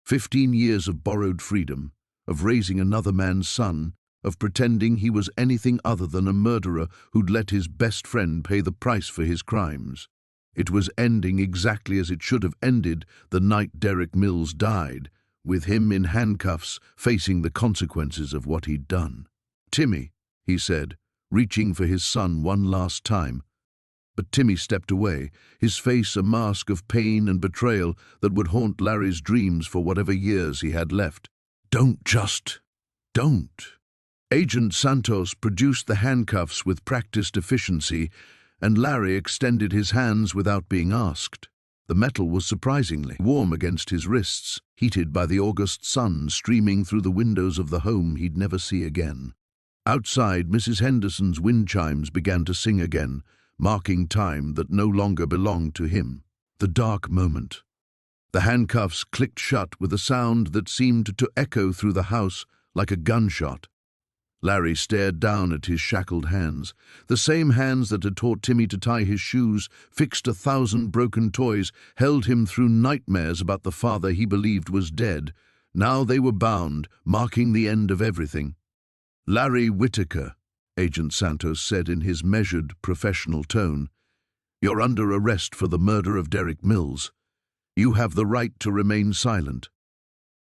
15 years of borrowed freedom, of raising another man's son, of pretending he was anything other than a murderer who'd let his best friend pay the price for his crimes. It was ending exactly as it should have ended the night Derek Mills died, with him in handcuffs, facing the consequences of what he'd done. Timmy, he said, reaching for his son one last time. But Timmy stepped away, his face a mask of pain and betrayal that would haunt Larry's dreams for whatever years he had left. Don't. Agent Santos produced the handcuffs with practiced efficiency, and Larry extended his hands without being asked. The metal was surprisingly warm against his wrists, heated by the August sun streaming through the windows of the home he'd never see again. Outside, Mrs. Henderson's wind chimes began to sing again, marking time that no longer belonged to him. The dark moment. The handcuffs clicked shut with a sound that seemed to echo through the house like a gunshot. Larry stared down at his shackled hands, the same hands that had taught Timmy to tie his shoes, fixed 1,000 broken toys, held him through nightmares about the father he believed was dead. Now they were bound, marking the end of everything. Larry Whittaker, Agent Santos said in his measured, professional tone, you're under arrest for the murder of Derek Mills. You have the right to remain silent.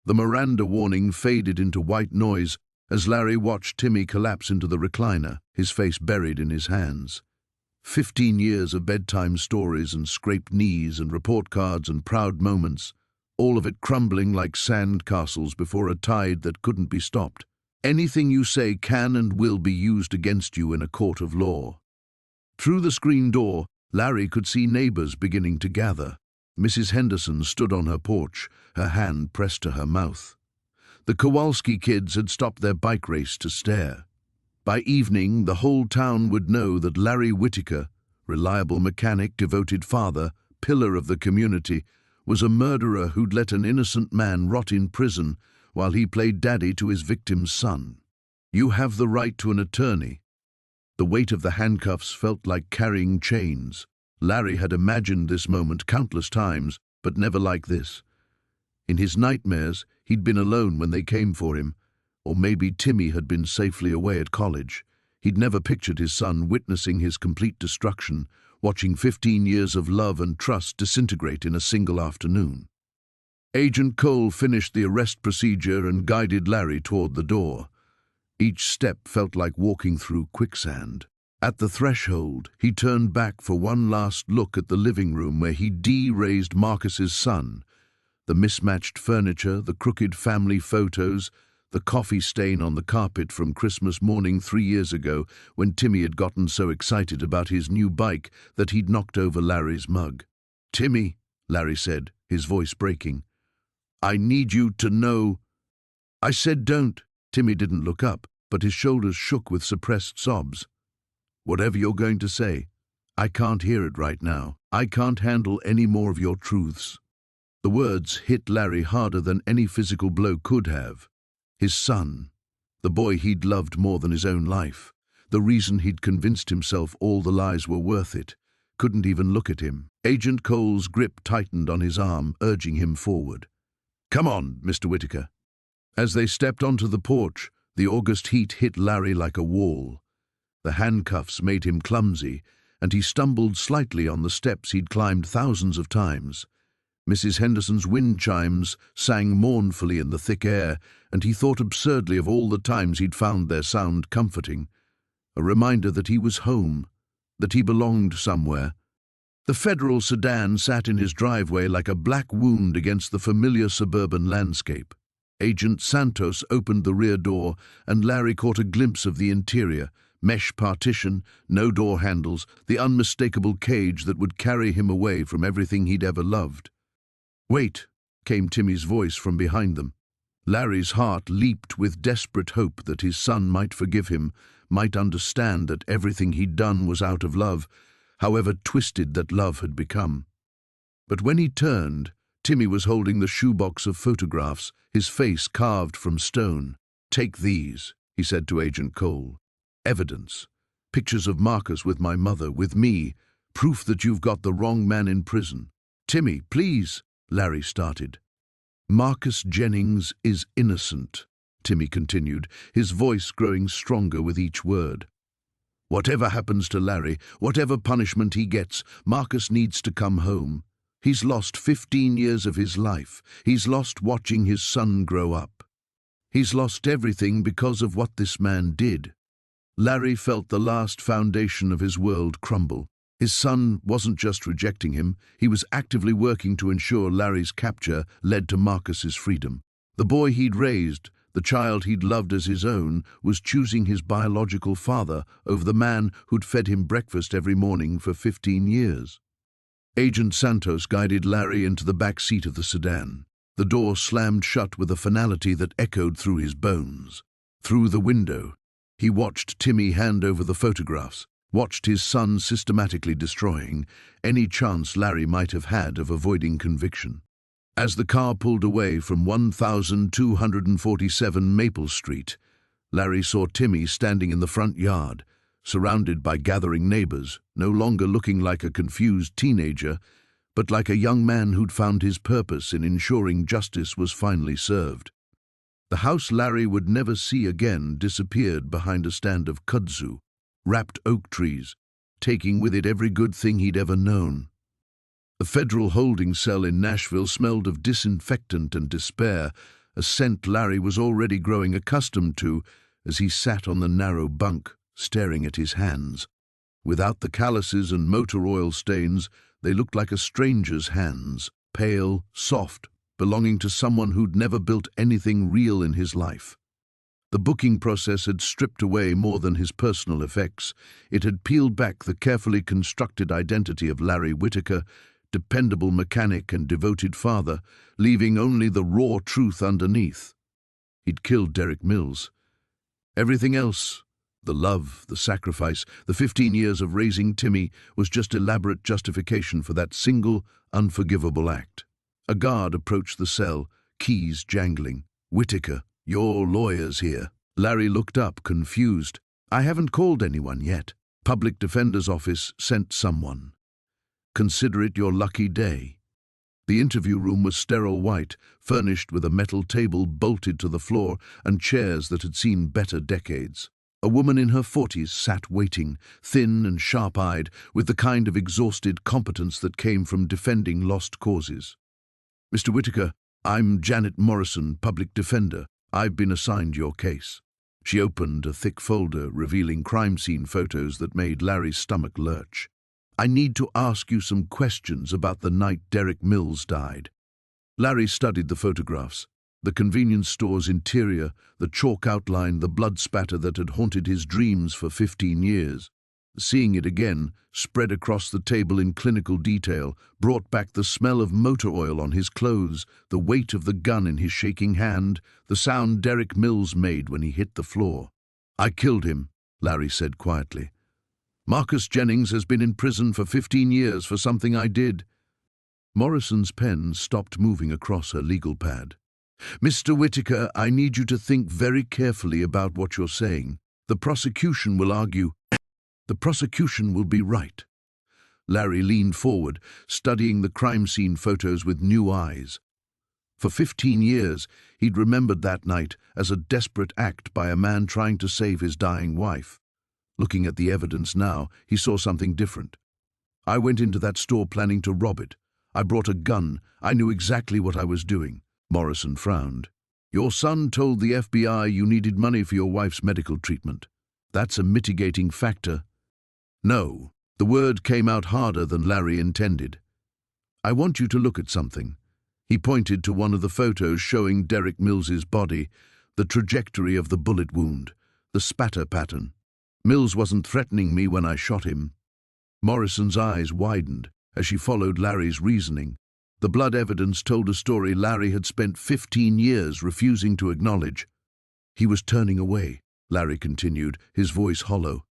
The Miranda warning faded into white noise as Larry watched Timmy collapse into the recliner, his face buried in his hands. 15 years of bedtime stories and scraped knees and report cards and proud moments, all of it crumbling like sand castles before a tide that couldn't be stopped. Anything you say can and will be used against you in a court of law. Through the screen door, Larry could see neighbors beginning to gather. Mrs. Henderson stood on her porch, her hand pressed to her mouth. The Kowalski kids had stopped their bike race to stare. By evening, the whole town would know that Larry Whittaker, reliable mechanic, devoted father, pillar of the community, was a murderer who'd let an innocent man rot in prison while he played daddy to his victim's son. You have the right to an attorney. The weight of the handcuffs felt like carrying chains. Larry had imagined this moment countless times, but never like this. In his nightmares, he'd been alone when they came for him, or maybe Timmy had been safely away at college. He'd never pictured his son witnessing his complete destruction, watching 15 years of love and trust disintegrate in a single afternoon. Agent Cole finished the arrest procedure and guided Larry toward the door. Each step felt like walking through quicksand. At the threshold, he turned back for one last look at the living room where he'd raised Marcus's son. The mismatched furniture, the crooked family photos, the coffee stain on the carpet from Christmas morning 3 years ago when Timmy had gotten so excited about his new bike that he'd knocked over Larry's mug. "Timmy," Larry said, his voice breaking, "I need you to know—" "I said don't." Timmy didn't look up, but his shoulders shook with suppressed sobs. "Whatever you're going to say, I can't hear it right now. I can't handle any more of your truths." The words hit Larry harder than any physical blow could have. His son, the boy he'd loved more than his own life, the reason he'd convinced himself all the lies were worth it, couldn't even look at him. Agent Cole's grip tightened on his arm, urging him forward. "Come on, Mr. Whittaker." As they stepped onto the porch, the August heat hit Larry like a wall. The handcuffs made him clumsy, and he stumbled slightly on the steps he'd climbed thousands of times. Mrs. Henderson's wind chimes sang mournfully in the thick air, and he thought absurdly of all the times he'd found their sound comforting, a reminder that he was home, that he belonged somewhere. The federal sedan sat in his driveway like a black wound against the familiar suburban landscape. Agent Santos opened the rear door, and Larry caught a glimpse of the interior. Mesh partition, no door handles, the unmistakable cage that would carry him away from everything he'd ever loved. "Wait," came Timmy's voice from behind them. Larry's heart leaped with desperate hope that his son might forgive him, might understand that everything he'd done was out of love, however twisted that love had become. But when he turned, Timmy was holding the shoebox of photographs, his face carved from stone. "Take these," he said to Agent Cole. "Evidence. Pictures of Marcus with my mother, with me. Proof that you've got the wrong man in prison." "Timmy, please," Larry started. "Marcus Jennings is innocent," Timmy continued, his voice growing stronger with each word. "Whatever happens to Larry, whatever punishment he gets, Marcus needs to come home. He's lost 15 years of his life. He's lost watching his son grow up. He's lost everything because of what this man did." Larry felt the last foundation of his world crumble. His son wasn't just rejecting him, he was actively working to ensure Larry's capture led to Marcus's freedom. The boy he'd raised, the child he'd loved as his own, was choosing his biological father over the man who'd fed him breakfast every morning for 15 years. Agent Santos guided Larry into the back seat of the sedan. The door slammed shut with a finality that echoed through his bones. Through the window, he watched Timmy hand over the photographs, watched his son systematically destroying any chance Larry might have had of avoiding conviction. As the car pulled away from 1247 Maple Street, Larry saw Timmy standing in the front yard, surrounded by gathering neighbors, no longer looking like a confused teenager, but like a young man who'd found his purpose in ensuring justice was finally served. The house Larry would never see again disappeared behind a stand of kudzu, wrapped oak trees, taking with it every good thing he'd ever known. The federal holding cell in Nashville smelled of disinfectant and despair, a scent Larry was already growing accustomed to as he sat on the narrow bunk, staring at his hands. Without the calluses and motor oil stains, they looked like a stranger's hands, pale, soft, belonging to someone who'd never built anything real in his life. The booking process had stripped away more than his personal effects. It had peeled back the carefully constructed identity of Larry Whittaker, dependable mechanic and devoted father, leaving only the raw truth underneath. He'd killed Derek Mills. Everything else, the love, the sacrifice, the 15 years of raising Timmy, was just elaborate justification for that single, unforgivable act. A guard approached the cell, keys jangling. "Whittaker, your lawyer's here." Larry looked up, confused. "I haven't called anyone yet. Public Defender's Office sent someone. Consider it your lucky day." The interview room was sterile white, furnished with a metal table bolted to the floor and chairs that had seen better decades. A woman in her 40s sat waiting, thin and sharp-eyed, with the kind of exhausted competence that came from defending lost causes. "Mr. Whittaker, I'm Janet Morrison, Public Defender. I've been assigned your case." She opened a thick folder revealing crime scene photos that made Larry's stomach lurch. "I need to ask you some questions about the night Derek Mills died." Larry studied the photographs. The convenience store's interior, the chalk outline, the blood spatter that had haunted his dreams for 15 years. Seeing it again, spread across the table in clinical detail, brought back the smell of motor oil on his clothes, the weight of the gun in his shaking hand, the sound Derek Mills made when he hit the floor. "I killed him," Larry said quietly. "Marcus Jennings has been in prison for 15 years for something I did." Morrison's pen stopped moving across her legal pad. "Mr. Whittaker, I need you to think very carefully about what you're saying. The prosecution will argue. The prosecution will be right." Larry leaned forward, studying the crime scene photos with new eyes. For 15 years, he'd remembered that night as a desperate act by a man trying to save his dying wife. Looking at the evidence now, he saw something different. "I went into that store planning to rob it. I brought a gun. I knew exactly what I was doing." Morrison frowned. "Your son told the FBI you needed money for your wife's medical treatment. That's a mitigating factor." "No." The word came out harder than Larry intended. "I want you to look at something." He pointed to one of the photos showing Derek Mills's body, the trajectory of the bullet wound, the spatter pattern. "Mills wasn't threatening me when I shot him." Morrison's eyes widened as she followed Larry's reasoning. The blood evidence told a story Larry had spent 15 years refusing to acknowledge. "He was turning away," Larry continued, his voice hollow,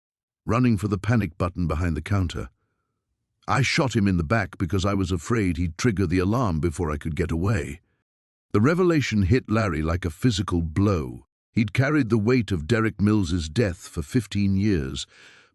running for the panic button behind the counter. "I shot him in the back because I was afraid he'd trigger the alarm before I could get away." The revelation hit Larry like a physical blow. He'd carried the weight of Derek Mills's death for 15 years,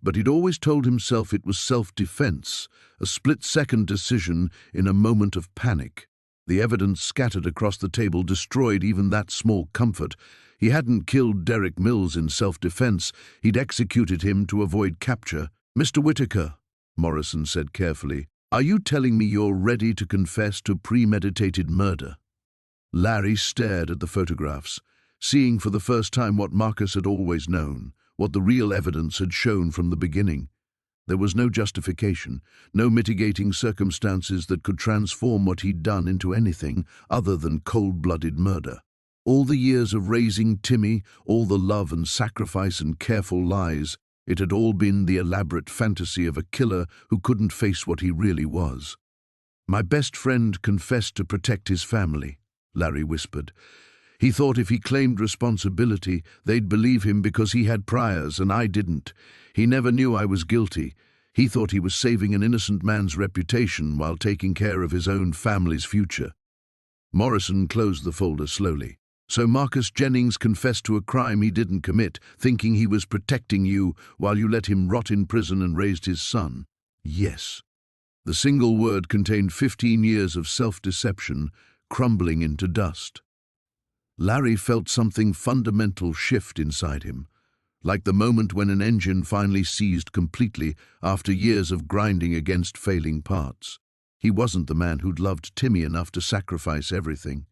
but he'd always told himself it was self-defense, a split-second decision in a moment of panic. The evidence scattered across the table destroyed even that small comfort. He hadn't killed Derek Mills in self-defense. He'd executed him to avoid capture. "Mr. Whittaker," Morrison said carefully, "are you telling me you're ready to confess to premeditated murder?" Larry stared at the photographs, seeing for the first time what Marcus had always known, what the real evidence had shown from the beginning. There was no justification, no mitigating circumstances that could transform what he'd done into anything other than cold-blooded murder. All the years of raising Timmy, all the love and sacrifice and careful lies, it had all been the elaborate fantasy of a killer who couldn't face what he really was. "My best friend confessed to protect his family," Larry whispered. "He thought if he claimed responsibility, they'd believe him because he had priors and I didn't. He never knew I was guilty. He thought he was saving an innocent man's reputation while taking care of his own family's future." Morrison closed the folder slowly. "So Marcus Jennings confessed to a crime he didn't commit, thinking he was protecting you while you let him rot in prison and raised his son?" "Yes." The single word contained 15 years of self-deception crumbling into dust. Larry felt something fundamental shift inside him, like the moment when an engine finally seized completely after years of grinding against failing parts. He wasn't the man who'd loved Timmy enough to sacrifice everything.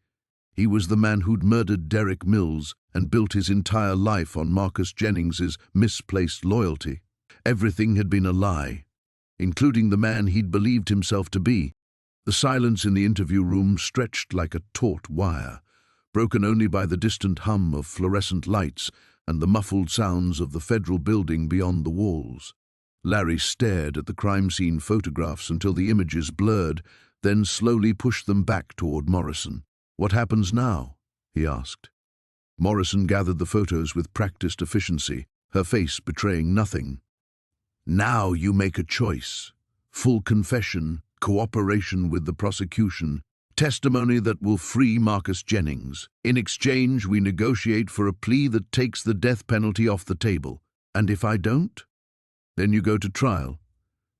He was the man who'd murdered Derek Mills and built his entire life on Marcus Jennings's misplaced loyalty. Everything had been a lie, including the man he'd believed himself to be. The silence in the interview room stretched like a taut wire, broken only by the distant hum of fluorescent lights and the muffled sounds of the federal building beyond the walls. Larry stared at the crime scene photographs until the images blurred, then slowly pushed them back toward Morrison. "What happens now?" he asked. Morrison gathered the photos with practiced efficiency, her face betraying nothing. "Now you make a choice. Full confession, cooperation with the prosecution, testimony that will free Marcus Jennings. In exchange, we negotiate for a plea that takes the death penalty off the table. And if I don't? Then you go to trial.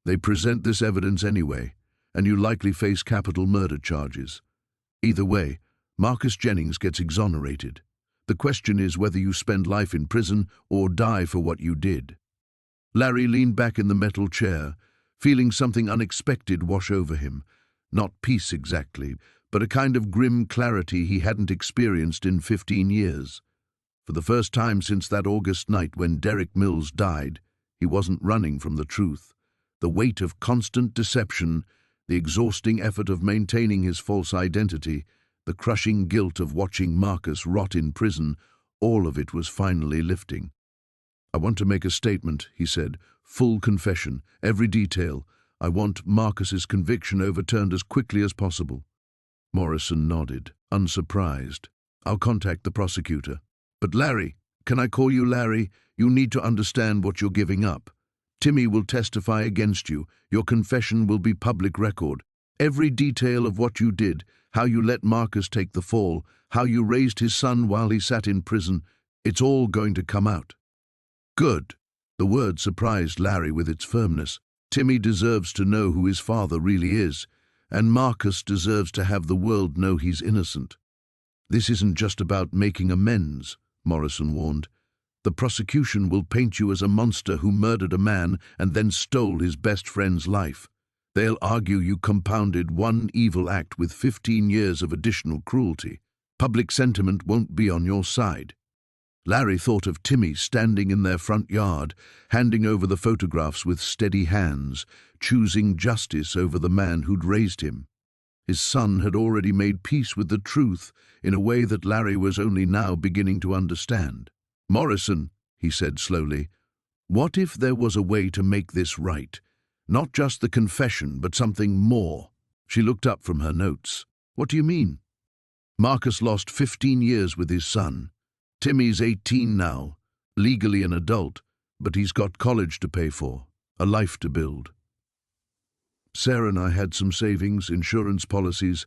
They present this evidence anyway, and you likely face capital murder charges. Either way, Marcus Jennings gets exonerated. The question is whether you spend life in prison or die for what you did." Larry leaned back in the metal chair, feeling something unexpected wash over him. Not peace exactly, but a kind of grim clarity he hadn't experienced in 15 years. For the first time since that August night when Derek Mills died, he wasn't running from the truth. The weight of constant deception, the exhausting effort of maintaining his false identity, the crushing guilt of watching Marcus rot in prison, all of it was finally lifting. "I want to make a statement," he said. "Full confession, every detail. I want Marcus's conviction overturned as quickly as possible." Morrison nodded, unsurprised. "I'll contact the prosecutor. But Larry, can I call you Larry? You need to understand what you're giving up. Timmy will testify against you. Your confession will be public record. Every detail of what you did, how you let Marcus take the fall, how you raised his son while he sat in prison, it's all going to come out." "Good." The word surprised Larry with its firmness. Timmy deserves to know who his father really is, and Marcus deserves to have the world know he's innocent. "This isn't just about making amends," Morrison warned. "The prosecution will paint you as a monster who murdered a man and then stole his best friend's life. They'll argue you compounded one evil act with 15 years of additional cruelty. Public sentiment won't be on your side." Larry thought of Timmy standing in their front yard, handing over the photographs with steady hands, choosing justice over the man who'd raised him. His son had already made peace with the truth in a way that Larry was only now beginning to understand. "Morrison," he said slowly, "what if there was a way to make this right? Not just the confession, but something more." She looked up from her notes. "What do you mean?" "Marcus lost 15 years with his son. Timmy's 18 now, legally an adult, but he's got college to pay for, a life to build. Sarah and I had some savings, insurance policies.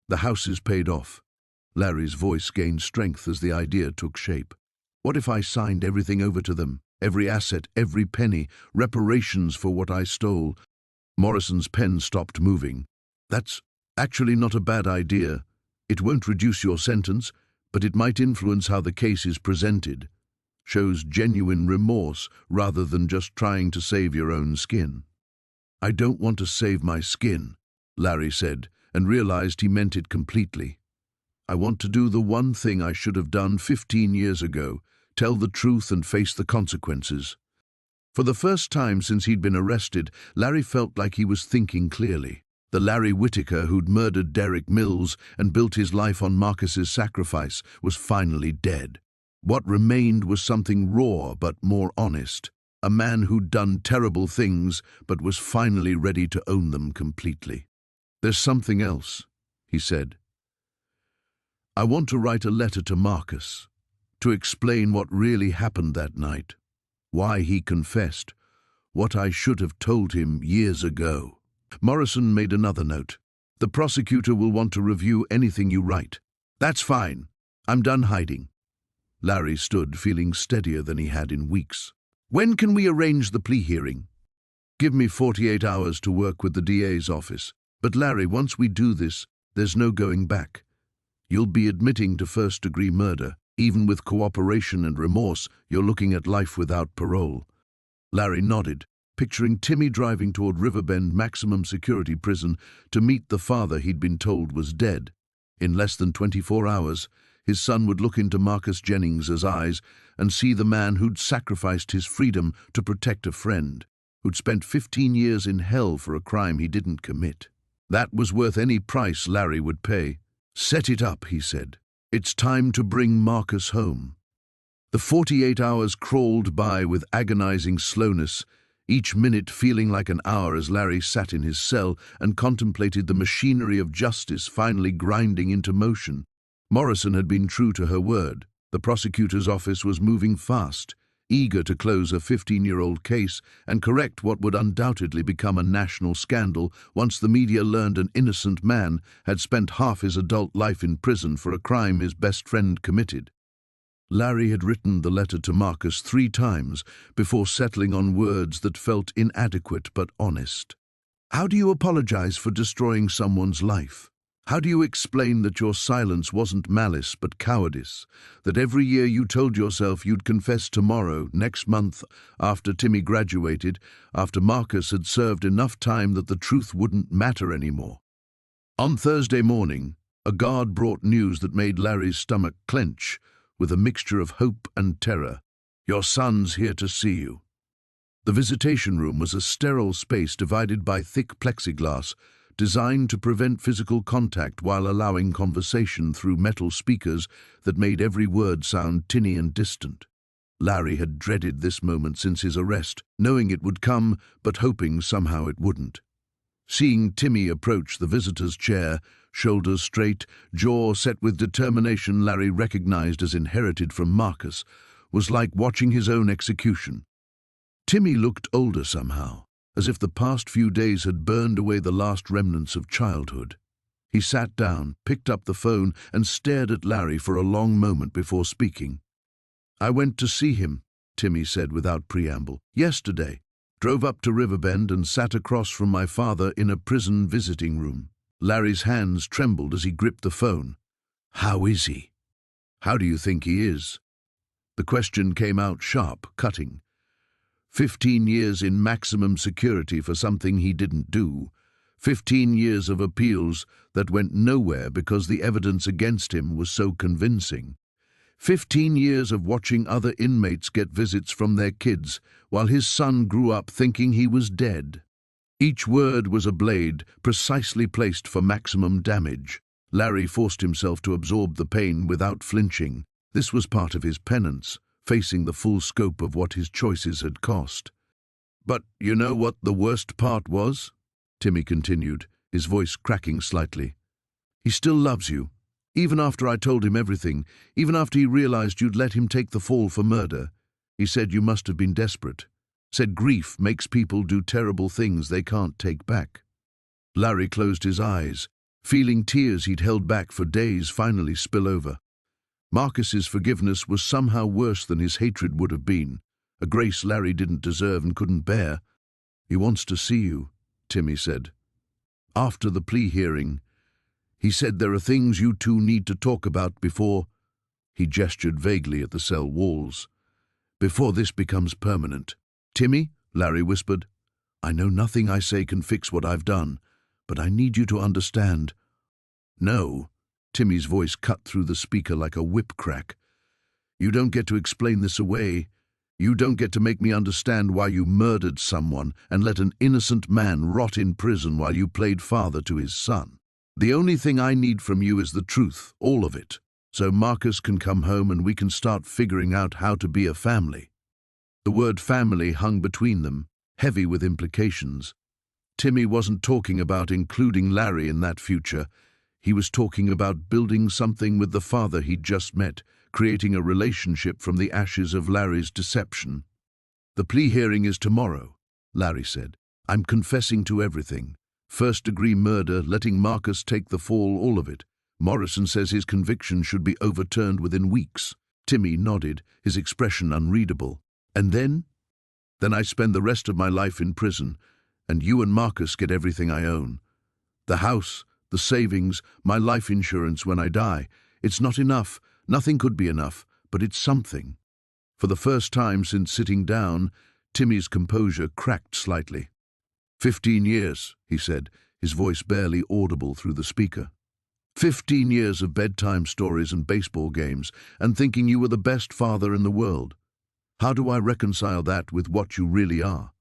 The house is paid off." Larry's voice gained strength as the idea took shape. "What if I signed everything over to them? Every asset, every penny, reparations for what I stole?" Morrison's pen stopped moving. "That's actually not a bad idea. It won't reduce your sentence, but it might influence how the case is presented. Shows genuine remorse rather than just trying to save your own skin." "I don't want to save my skin," Larry said, and realized he meant it completely. "I want to do the one thing I should have done 15 years ago, tell the truth and face the consequences." For the first time since he'd been arrested, Larry felt like he was thinking clearly. The Larry Whittaker who'd murdered Derek Mills and built his life on Marcus's sacrifice was finally dead. What remained was something raw but more honest. A man who'd done terrible things but was finally ready to own them completely. "There's something else," he said. "I want to write a letter to Marcus, to explain what really happened that night, why he confessed, what I should have told him years ago." Morrison made another note. "The prosecutor will want to review anything you write." "That's fine. I'm done hiding." Larry stood, feeling steadier than he had in weeks. "When can we arrange the plea hearing?" "Give me 48 hours to work with the DA's office. But Larry, once we do this, there's no going back. You'll be admitting to first-degree murder. Even with cooperation and remorse, you're looking at life without parole." Larry nodded, picturing Timmy driving toward Riverbend Maximum Security Prison to meet the father he'd been told was dead. In less than 24 hours, his son would look into Marcus Jennings's eyes and see the man who'd sacrificed his freedom to protect a friend, who'd spent 15 years in hell for a crime he didn't commit. That was worth any price Larry would pay. "Set it up," he said. "It's time to bring Marcus home." The 48 hours crawled by with agonizing slowness, each minute feeling like an hour as Larry sat in his cell and contemplated the machinery of justice finally grinding into motion. Morrison had been true to her word. The prosecutor's office was moving fast, eager to close a 15-year-old case and correct what would undoubtedly become a national scandal once the media learned an innocent man had spent half his adult life in prison for a crime his best friend committed. Larry had written the letter to Marcus 3 times before settling on words that felt inadequate but honest. "How do you apologize for destroying someone's life? How do you explain that your silence wasn't malice but cowardice? That every year you told yourself you'd confess tomorrow, next month, after Timmy graduated, after Marcus had served enough time that the truth wouldn't matter anymore?" On Thursday morning, a guard brought news that made Larry's stomach clench with a mixture of hope and terror. "Your son's here to see you." The visitation room was a sterile space divided by thick plexiglass, designed to prevent physical contact while allowing conversation through metal speakers that made every word sound tinny and distant. Larry had dreaded this moment since his arrest, knowing it would come, but hoping somehow it wouldn't. Seeing Timmy approach the visitor's chair, shoulders straight, jaw set with determination Larry recognized as inherited from Marcus, was like watching his own execution. Timmy looked older somehow, as if the past few days had burned away the last remnants of childhood. He sat down, picked up the phone, and stared at Larry for a long moment before speaking. "I went to see him," Timmy said without preamble. "Yesterday. Drove up to Riverbend and sat across from my father in a prison visiting room." Larry's hands trembled as he gripped the phone. "How is he? How do you think he is?" The question came out sharp, cutting. 15 years in maximum security for something he didn't do. 15 years of appeals that went nowhere because the evidence against him was so convincing. 15 years of watching other inmates get visits from their kids while his son grew up thinking he was dead. Each word was a blade, precisely placed for maximum damage. Larry forced himself to absorb the pain without flinching. This was part of his penance, facing the full scope of what his choices had cost. "But you know what the worst part was?" Timmy continued, his voice cracking slightly. "He still loves you. Even after I told him everything, even after he realized you'd let him take the fall for murder. He said you must have been desperate. Said grief makes people do terrible things they can't take back." Larry closed his eyes, feeling tears he'd held back for days finally spill over. Marcus's forgiveness was somehow worse than his hatred would have been, a grace Larry didn't deserve and couldn't bear. "He wants to see you," Timmy said. "After the plea hearing, he said there are things you two need to talk about before—" he gestured vaguely at the cell walls. "Before this becomes permanent." "Timmy," Larry whispered, "I know nothing I say can fix what I've done, but I need you to understand." "No," Timmy's voice cut through the speaker like a whip crack. "You don't get to explain this away. You don't get to make me understand why you murdered someone and let an innocent man rot in prison while you played father to his son. The only thing I need from you is the truth, all of it, so Marcus can come home and we can start figuring out how to be a family." The word family hung between them, heavy with implications. Timmy wasn't talking about including Larry in that future. He was talking about building something with the father he'd just met, creating a relationship from the ashes of Larry's deception. "The plea hearing is tomorrow," Larry said. "I'm confessing to everything. First-degree murder, letting Marcus take the fall, all of it. Morrison says his conviction should be overturned within weeks." Timmy nodded, his expression unreadable. "And then? Then I spend the rest of my life in prison, and you and Marcus get everything I own. The house, the savings, my life insurance when I die. It's not enough, nothing could be enough, but it's something." For the first time since sitting down, Timmy's composure cracked slightly. 15 years, he said, his voice barely audible through the speaker. 15 years of bedtime stories and baseball games, and thinking you were the best father in the world. How do I reconcile that with what you really are?"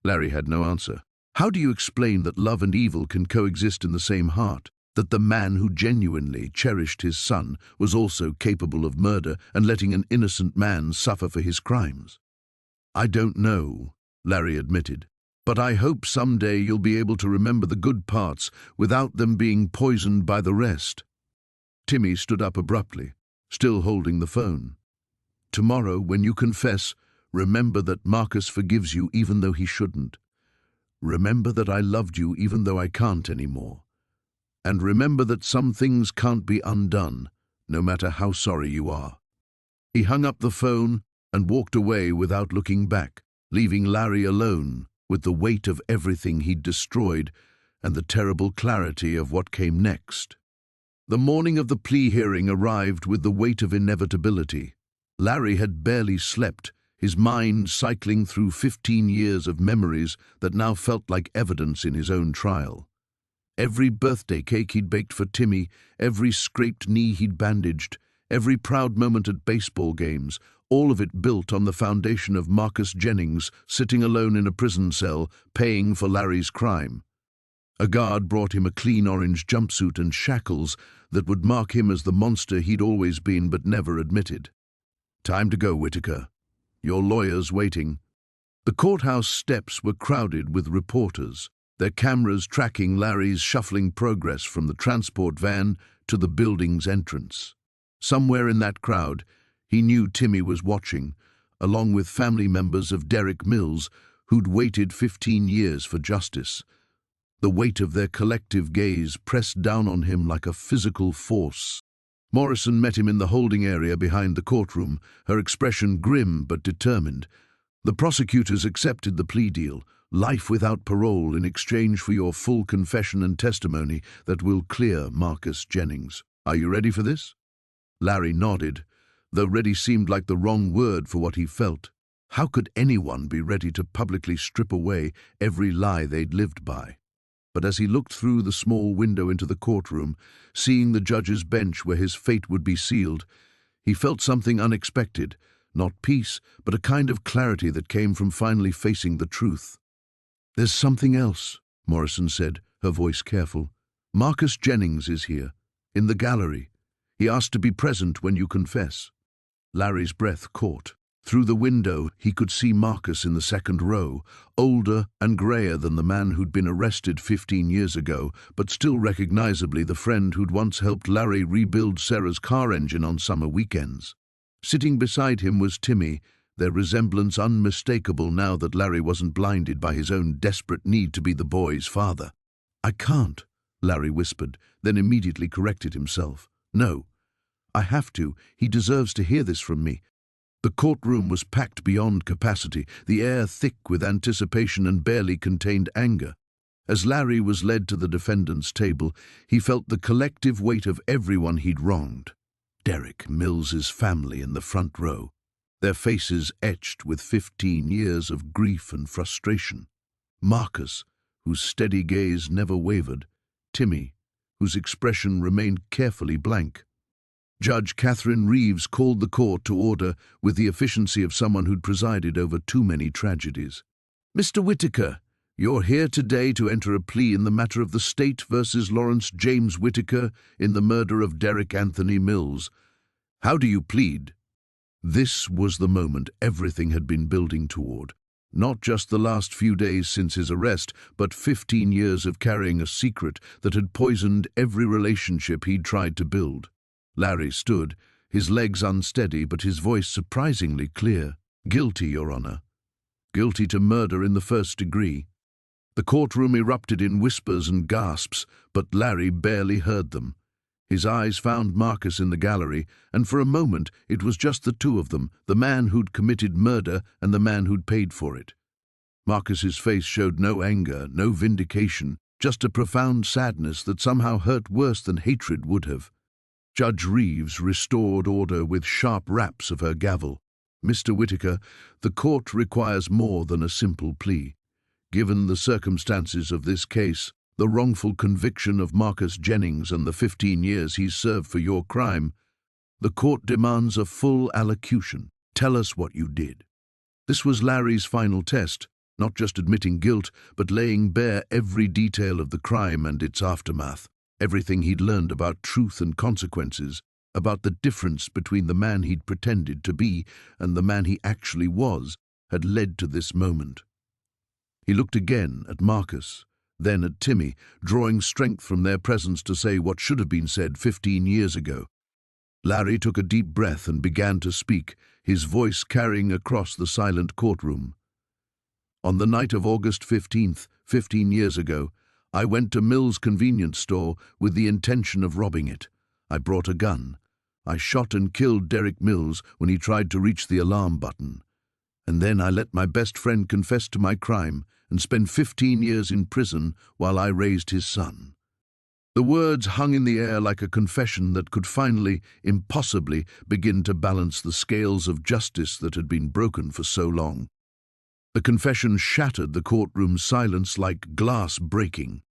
Larry had no answer. "How do you explain that love and evil can coexist in the same heart? That the man who genuinely cherished his son was also capable of murder and letting an innocent man suffer for his crimes?" "I don't know," Larry admitted. "But I hope someday you'll be able to remember the good parts without them being poisoned by the rest." Timmy stood up abruptly, still holding the phone. "Tomorrow, when you confess, remember that Marcus forgives you even though he shouldn't. Remember that I loved you even though I can't anymore. And remember that some things can't be undone, no matter how sorry you are." He hung up the phone and walked away without looking back, leaving Larry alone with the weight of everything he'd destroyed and the terrible clarity of what came next. The morning of the plea hearing arrived with the weight of inevitability. Larry had barely slept, his mind cycling through 15 years of memories that now felt like evidence in his own trial. Every birthday cake he'd baked for Timmy, every scraped knee he'd bandaged, Every proud moment at baseball games, all of it built on the foundation of Marcus Jennings sitting alone in a prison cell, paying for Larry's crime. A guard brought him a clean orange jumpsuit and shackles that would mark him as the monster he'd always been but never admitted. "Time to go, Whittaker. Your lawyer's waiting." The courthouse steps were crowded with reporters, their cameras tracking Larry's shuffling progress from the transport van to the building's entrance. Somewhere in that crowd, he knew Timmy was watching, along with family members of Derek Mills, who'd waited 15 years for justice. The weight of their collective gaze pressed down on him like a physical force. Morrison met him in the holding area behind the courtroom, her expression grim but determined. "The prosecutors accepted the plea deal, life without parole in exchange for your full confession and testimony that will clear Marcus Jennings. Are you ready for this?" Larry nodded, though ready seemed like the wrong word for what he felt. How could anyone be ready to publicly strip away every lie they'd lived by? But as he looked through the small window into the courtroom, seeing the judge's bench where his fate would be sealed, he felt something unexpected, not peace, but a kind of clarity that came from finally facing the truth. "There's something else," Morrison said, her voice careful. "Marcus Jennings is here, in the gallery. He asked to be present when you confess." Larry's breath caught. Through the window, he could see Marcus in the second row, older and grayer than the man who'd been arrested 15 years ago, but still recognizably the friend who'd once helped Larry rebuild Sarah's car engine on summer weekends. Sitting beside him was Timmy, their resemblance unmistakable now that Larry wasn't blinded by his own desperate need to be the boy's father. "I can't," Larry whispered, then immediately corrected himself. "No, I have to. He deserves to hear this from me." The courtroom was packed beyond capacity, the air thick with anticipation and barely contained anger. As Larry was led to the defendant's table, he felt the collective weight of everyone he'd wronged. Derek Mills's family in the front row, their faces etched with 15 years of grief and frustration. Marcus, whose steady gaze never wavered. Timmy, whose expression remained carefully blank. Judge Catherine Reeves called the court to order with the efficiency of someone who'd presided over too many tragedies. "Mr. Whittaker, you're here today to enter a plea in the matter of the state versus Lawrence James Whittaker in the murder of Derek Anthony Mills. How do you plead?" This was the moment everything had been building toward. Not just the last few days since his arrest, but 15 years of carrying a secret that had poisoned every relationship he'd tried to build. Larry stood, his legs unsteady but his voice surprisingly clear. "Guilty, Your Honor. Guilty to murder in the first degree." The courtroom erupted in whispers and gasps, but Larry barely heard them. His eyes found Marcus in the gallery, and for a moment it was just the two of them, the man who'd committed murder and the man who'd paid for it. Marcus's face showed no anger, no vindication, just a profound sadness that somehow hurt worse than hatred would have. Judge Reeves restored order with sharp raps of her gavel. "Mr. Whittaker, the court requires more than a simple plea. Given the circumstances of this case, the wrongful conviction of Marcus Jennings and the 15 years he's served for your crime, the court demands a full allocution. Tell us what you did." This was Larry's final test, not just admitting guilt, but laying bare every detail of the crime and its aftermath. Everything he'd learned about truth and consequences, about the difference between the man he'd pretended to be and the man he actually was, had led to this moment. He looked again at Marcus, then at Timmy, drawing strength from their presence to say what should have been said 15 years ago. Larry took a deep breath and began to speak, his voice carrying across the silent courtroom. "On the night of August 15th, 15 years ago, I went to Mill's convenience store with the intention of robbing it. I brought a gun. I shot and killed Derek Mills when he tried to reach the alarm button. And then I let my best friend confess to my crime and spend 15 years in prison while I raised his son." The words hung in the air like a confession that could finally, impossibly, begin to balance the scales of justice that had been broken for so long. The confession shattered the courtroom's silence like glass breaking.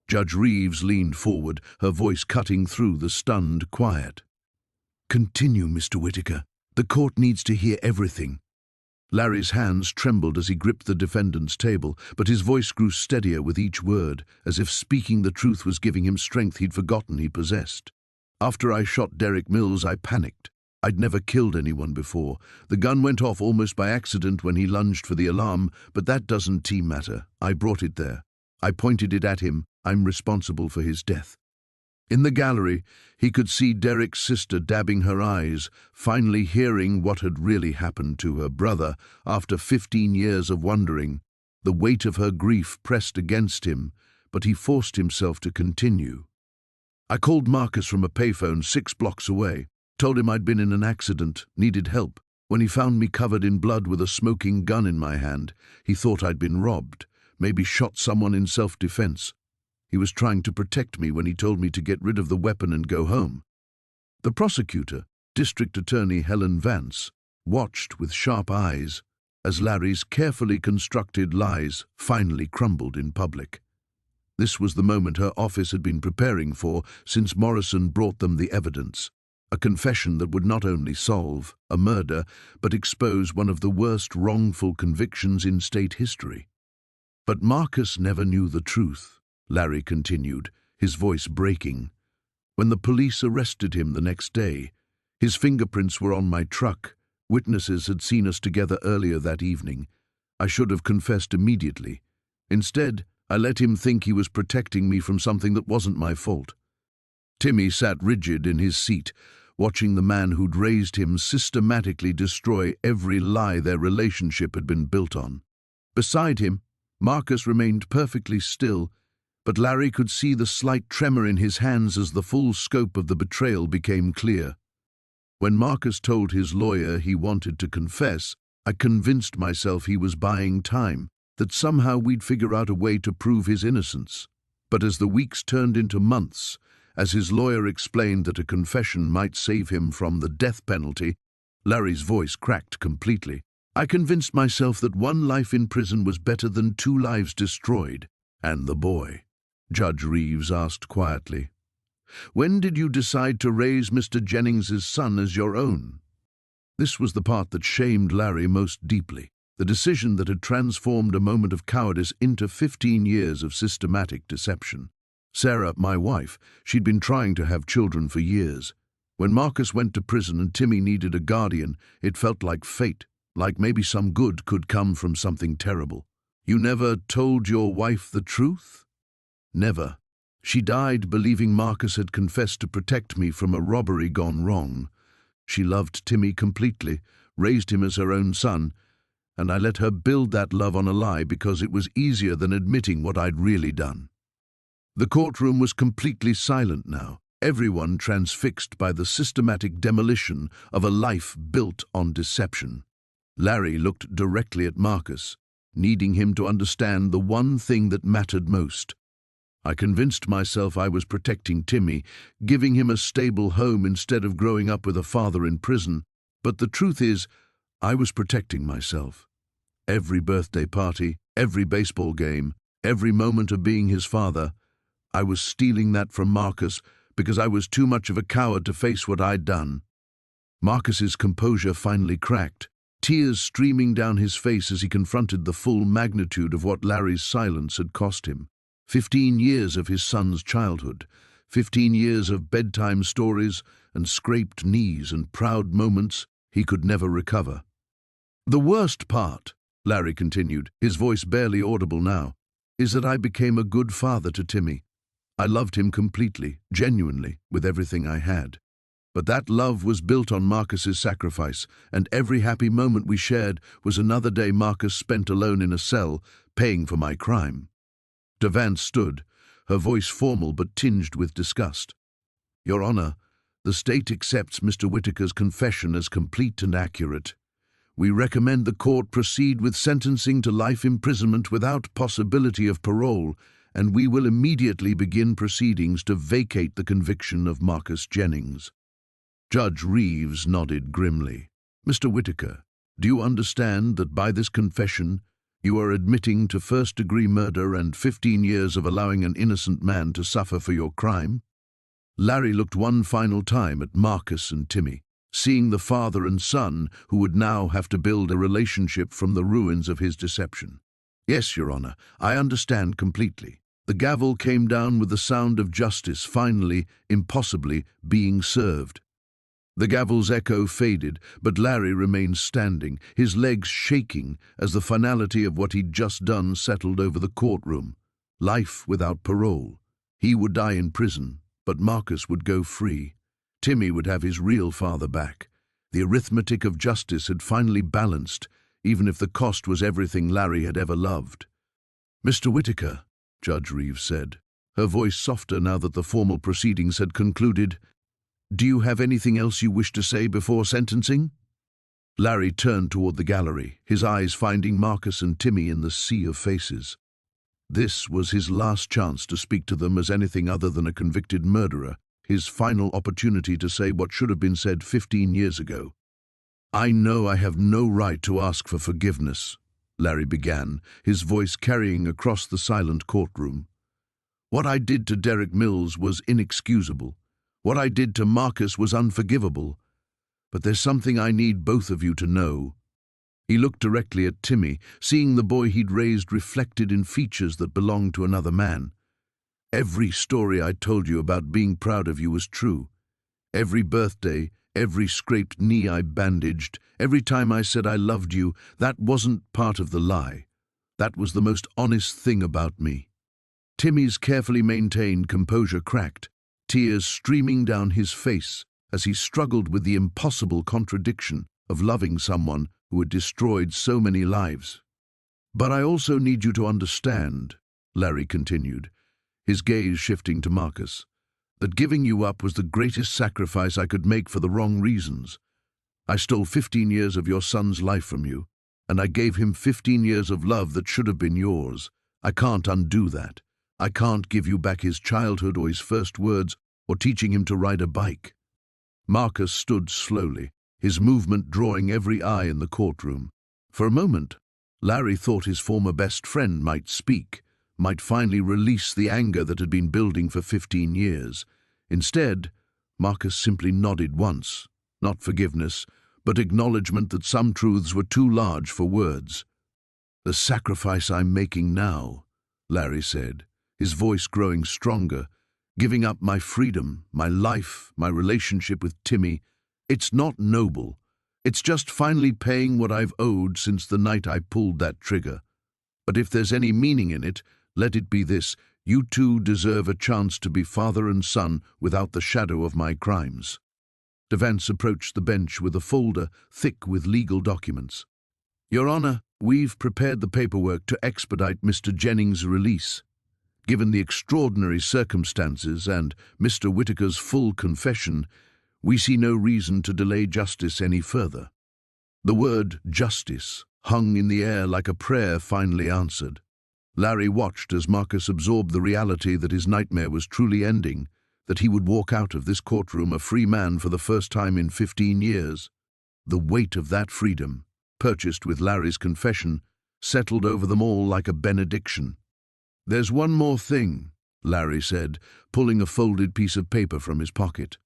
Judge Reeves leaned forward, her voice cutting through the stunned quiet. Continue, Mr. Whittaker. The court needs to hear everything. Larry's hands trembled as he gripped the defendant's table, but his voice grew steadier with each word, as if speaking the truth was giving him strength he'd forgotten he possessed. After I shot Derek Mills, I panicked. I'd never killed anyone before. The gun went off almost by accident when he lunged for the alarm, but that doesn't matter. I brought it there. I pointed it at him. I'm responsible for his death. In the gallery, he could see Derek's sister dabbing her eyes, finally hearing what had really happened to her brother after 15 years of wondering. The weight of her grief pressed against him, but he forced himself to continue. I called Marcus from a payphone 6 blocks away, told him I'd been in an accident, needed help. When he found me covered in blood with a smoking gun in my hand, he thought I'd been robbed, maybe shot someone in self-defense. He was trying to protect me when he told me to get rid of the weapon and go home. The prosecutor, District Attorney Helen Vance, watched with sharp eyes as Larry's carefully constructed lies finally crumbled in public. This was the moment her office had been preparing for since Morrison brought them the evidence, a confession that would not only solve a murder, but expose one of the worst wrongful convictions in state history. But Marcus never knew the truth, Larry continued, his voice breaking. When the police arrested him the next day, his fingerprints were on my truck. Witnesses had seen us together earlier that evening. I should have confessed immediately. Instead, I let him think he was protecting me from something that wasn't my fault. Timmy sat rigid in his seat, watching the man who'd raised him systematically destroy every lie their relationship had been built on. Beside him, Marcus remained perfectly still, but Larry could see the slight tremor in his hands as the full scope of the betrayal became clear. When Marcus told his lawyer he wanted to confess, I convinced myself he was buying time, that somehow we'd figure out a way to prove his innocence. But as the weeks turned into months, as his lawyer explained that a confession might save him from the death penalty, Larry's voice cracked completely. I convinced myself that 1 life in prison was better than 2 lives destroyed. And the boy? Judge Reeves asked quietly. When did you decide to raise Mr. Jennings's son as your own? This was the part that shamed Larry most deeply. The decision that had transformed a moment of cowardice into 15 years of systematic deception. Sarah, my wife, she'd been trying to have children for years. When Marcus went to prison and Timmy needed a guardian, it felt like fate, like maybe some good could come from something terrible. You never told your wife the truth? Never. She died believing Marcus had confessed to protect me from a robbery gone wrong. She loved Timmy completely, raised him as her own son, and I let her build that love on a lie because it was easier than admitting what I'd really done. The courtroom was completely silent now, everyone transfixed by the systematic demolition of a life built on deception. Larry looked directly at Marcus, needing him to understand the one thing that mattered most. I convinced myself I was protecting Timmy, giving him a stable home instead of growing up with a father in prison, but the truth is, I was protecting myself. Every birthday party, every baseball game, every moment of being his father, I was stealing that from Marcus because I was too much of a coward to face what I'd done. Marcus's composure finally cracked, tears streaming down his face as he confronted the full magnitude of what Larry's silence had cost him. 15 years of his son's childhood, 15 years of bedtime stories and scraped knees and proud moments he could never recover. The worst part, Larry continued, his voice barely audible now, is that I became a good father to Timmy. I loved him completely, genuinely, with everything I had. But that love was built on Marcus's sacrifice, and every happy moment we shared was another day Marcus spent alone in a cell, paying for my crime. Vance stood, her voice formal but tinged with disgust. Your Honor, the state accepts Mr. Whittaker's confession as complete and accurate. We recommend the court proceed with sentencing to life imprisonment without possibility of parole, and we will immediately begin proceedings to vacate the conviction of Marcus Jennings. Judge Reeves nodded grimly. Mr. Whittaker, do you understand that by this confession you are admitting to first-degree murder and 15 years of allowing an innocent man to suffer for your crime? Larry looked one final time at Marcus and Timmy, seeing the father and son who would now have to build a relationship from the ruins of his deception. "Yes, Your Honor, I understand completely." The gavel came down with the sound of justice finally, impossibly, being served. The gavel's echo faded, but Larry remained standing, his legs shaking as the finality of what he'd just done settled over the courtroom. Life without parole. He would die in prison, but Marcus would go free. Timmy would have his real father back. The arithmetic of justice had finally balanced, even if the cost was everything Larry had ever loved. "Mr. Whittaker," Judge Reeves said, her voice softer now that the formal proceedings had concluded, "do you have anything else you wish to say before sentencing?" Larry turned toward the gallery, his eyes finding Marcus and Timmy in the sea of faces. This was his last chance to speak to them as anything other than a convicted murderer, his final opportunity to say what should have been said 15 years ago. "I know I have no right to ask for forgiveness," Larry began, his voice carrying across the silent courtroom. "What I did to Derek Mills was inexcusable. What I did to Marcus was unforgivable. But there's something I need both of you to know." He looked directly at Timmy, seeing the boy he'd raised reflected in features that belonged to another man. "Every story I told you about being proud of you was true. Every birthday, every scraped knee I bandaged, every time I said I loved you, that wasn't part of the lie. That was the most honest thing about me." Timmy's carefully maintained composure cracked, tears streaming down his face as he struggled with the impossible contradiction of loving someone who had destroyed so many lives. "But I also need you to understand," Larry continued, his gaze shifting to Marcus, "that giving you up was the greatest sacrifice I could make for the wrong reasons. I stole 15 years of your son's life from you, and I gave him 15 years of love that should have been yours. I can't undo that. I can't give you back his childhood or his first words or teaching him to ride a bike." Marcus stood slowly, his movement drawing every eye in the courtroom. For a moment, Larry thought his former best friend might speak, might finally release the anger that had been building for 15 years. Instead, Marcus simply nodded once, not forgiveness, but acknowledgement that some truths were too large for words. "The sacrifice I'm making now," Larry said, his voice growing stronger, "giving up my freedom, my life, my relationship with Timmy, it's not noble. It's just finally paying what I've owed since the night I pulled that trigger. But if there's any meaning in it, let it be this: you two deserve a chance to be father and son without the shadow of my crimes." Devance approached the bench with a folder thick with legal documents. "Your Honor, we've prepared the paperwork to expedite Mr. Jennings' release. Given the extraordinary circumstances and Mr. Whittaker's full confession, we see no reason to delay justice any further." The word justice hung in the air like a prayer finally answered. Larry watched as Marcus absorbed the reality that his nightmare was truly ending, that he would walk out of this courtroom a free man for the first time in 15 years. The weight of that freedom, purchased with Larry's confession, settled over them all like a benediction. "There's one more thing," Larry said, pulling a folded piece of paper from his pocket.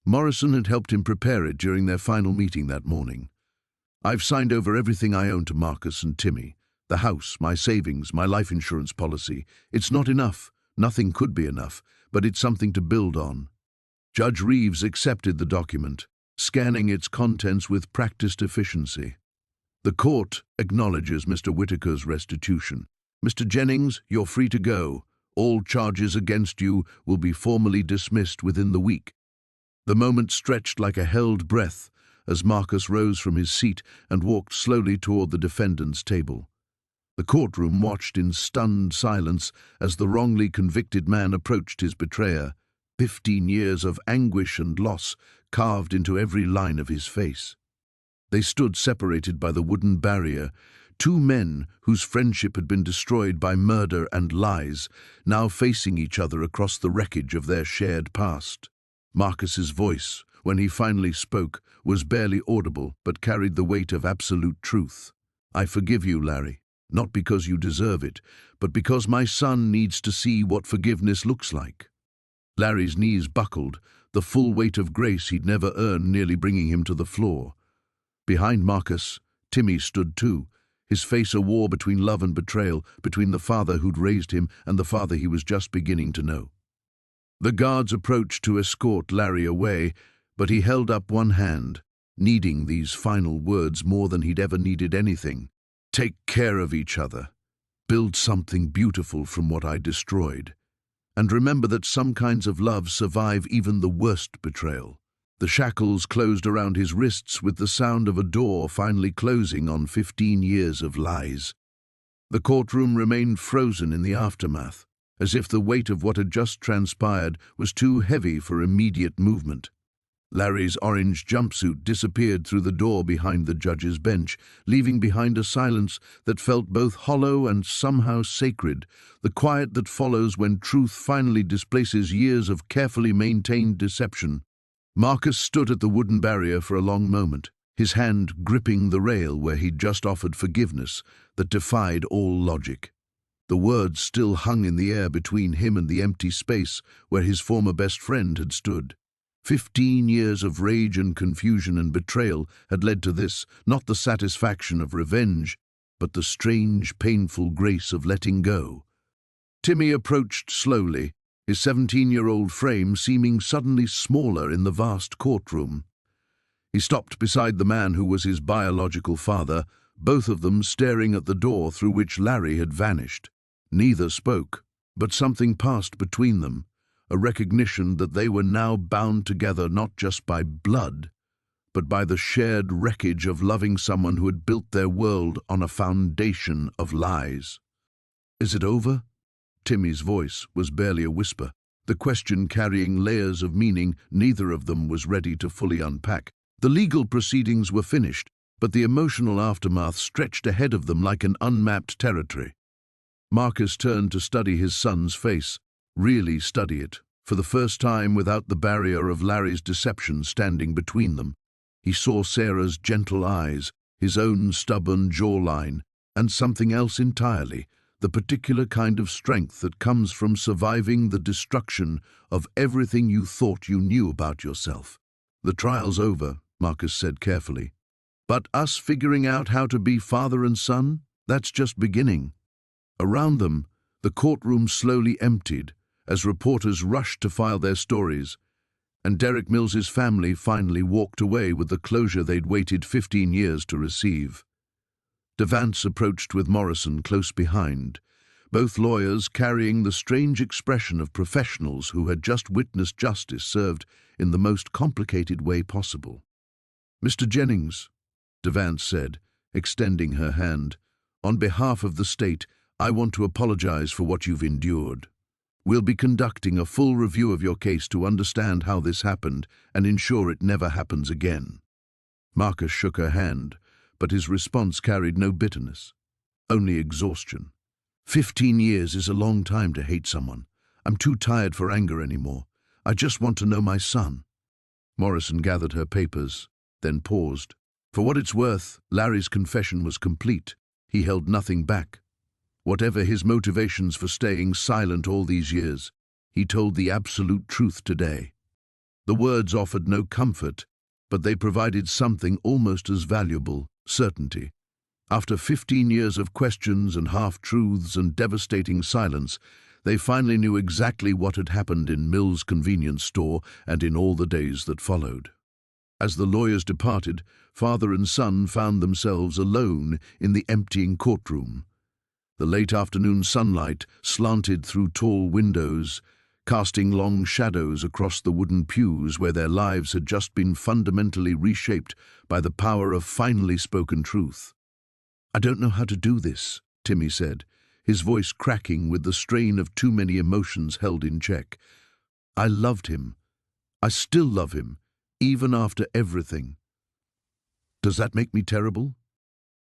Morrison had helped him prepare it during their final meeting that morning. "I've signed over everything I own to Marcus and Timmy. The house, my savings, my life insurance policy. It's not enough. Nothing could be enough, but it's something to build on." Judge Reeves accepted the document, scanning its contents with practiced efficiency. "The court acknowledges Mr. Whittaker's restitution. Mr. Jennings, you're free to go. All charges against you will be formally dismissed within the week." The moment stretched like a held breath as Marcus rose from his seat and walked slowly toward the defendant's table. The courtroom watched in stunned silence as the wrongly convicted man approached his betrayer, 15 years of anguish and loss carved into every line of his face. They stood separated by the wooden barrier, two men whose friendship had been destroyed by murder and lies, now facing each other across the wreckage of their shared past. Marcus's voice, when he finally spoke, was barely audible but carried the weight of absolute truth. "I forgive you, Larry. Not because you deserve it, but because my son needs to see what forgiveness looks like." Larry's knees buckled, the full weight of grace he'd never earned nearly bringing him to the floor. Behind Marcus, Timmy stood too, his face a war between love and betrayal, between the father who'd raised him and the father he was just beginning to know. The guards approached to escort Larry away, but he held up one hand, needing these final words more than he'd ever needed anything. Take care of each other. Build something beautiful from what I destroyed. And remember that some kinds of love survive even the worst betrayal. The shackles closed around his wrists with the sound of a door finally closing on 15 years of lies. The courtroom remained frozen in the aftermath, as if the weight of what had just transpired was too heavy for immediate movement. Larry's orange jumpsuit disappeared through the door behind the judge's bench, leaving behind a silence that felt both hollow and somehow sacred, the quiet that follows when truth finally displaces years of carefully maintained deception. Marcus stood at the wooden barrier for a long moment, his hand gripping the rail where he'd just offered forgiveness that defied all logic. The words still hung in the air between him and the empty space where his former best friend had stood. 15 years of rage and confusion and betrayal had led to this, not the satisfaction of revenge, but the strange, painful grace of letting go. Timmy approached slowly, his 17-year-old frame seeming suddenly smaller in the vast courtroom. He stopped beside the man who was his biological father, both of them staring at the door through which Larry had vanished. Neither spoke, but something passed between them, a recognition that they were now bound together not just by blood, but by the shared wreckage of loving someone who had built their world on a foundation of lies. Is it over? Timmy's voice was barely a whisper, the question carrying layers of meaning neither of them was ready to fully unpack. The legal proceedings were finished, but the emotional aftermath stretched ahead of them like an unmapped territory. Marcus turned to study his son's face, really study it, for the first time without the barrier of Larry's deception standing between them. He saw Sarah's gentle eyes, his own stubborn jawline, and something else entirely, the particular kind of strength that comes from surviving the destruction of everything you thought you knew about yourself. The trial's over, Marcus said carefully. But us figuring out how to be father and son, that's just beginning. Around them, the courtroom slowly emptied as reporters rushed to file their stories, and Derek Mills's family finally walked away with the closure they'd waited 15 years to receive. Devance approached with Morrison close behind, both lawyers carrying the strange expression of professionals who had just witnessed justice served in the most complicated way possible. Mr. Jennings, Devance said, extending her hand, on behalf of the state, I want to apologize for what you've endured. We'll be conducting a full review of your case to understand how this happened and ensure it never happens again. Marcus shook her hand, but his response carried no bitterness, only exhaustion. 15 years is a long time to hate someone. I'm too tired for anger anymore. I just want to know my son. Morrison gathered her papers, then paused. For what it's worth, Larry's confession was complete. He held nothing back. Whatever his motivations for staying silent all these years, he told the absolute truth today. The words offered no comfort, but they provided something almost as valuable, certainty. After 15 years of questions and half-truths and devastating silence, they finally knew exactly what had happened in Mill's convenience store and in all the days that followed. As the lawyers departed, father and son found themselves alone in the emptying courtroom. The late afternoon sunlight slanted through tall windows, casting long shadows across the wooden pews where their lives had just been fundamentally reshaped by the power of finally spoken truth. I don't know how to do this, Timmy said, his voice cracking with the strain of too many emotions held in check. I loved him. I still love him, even after everything. Does that make me terrible?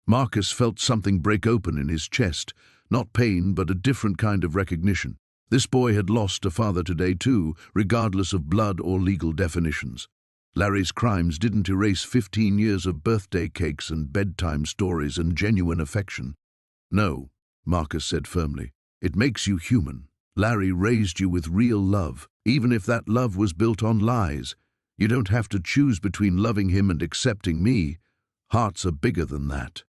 Marcus felt something break open in his chest, not pain but a different kind of recognition. This boy had lost a father today too, regardless of blood or legal definitions. Larry's crimes didn't erase 15 years of birthday cakes and bedtime stories and genuine affection. No, Marcus said firmly. It makes you human, Larry raised you with real love, even if that love was built on lies. You don't have to choose between loving him and accepting me. Hearts are bigger than that."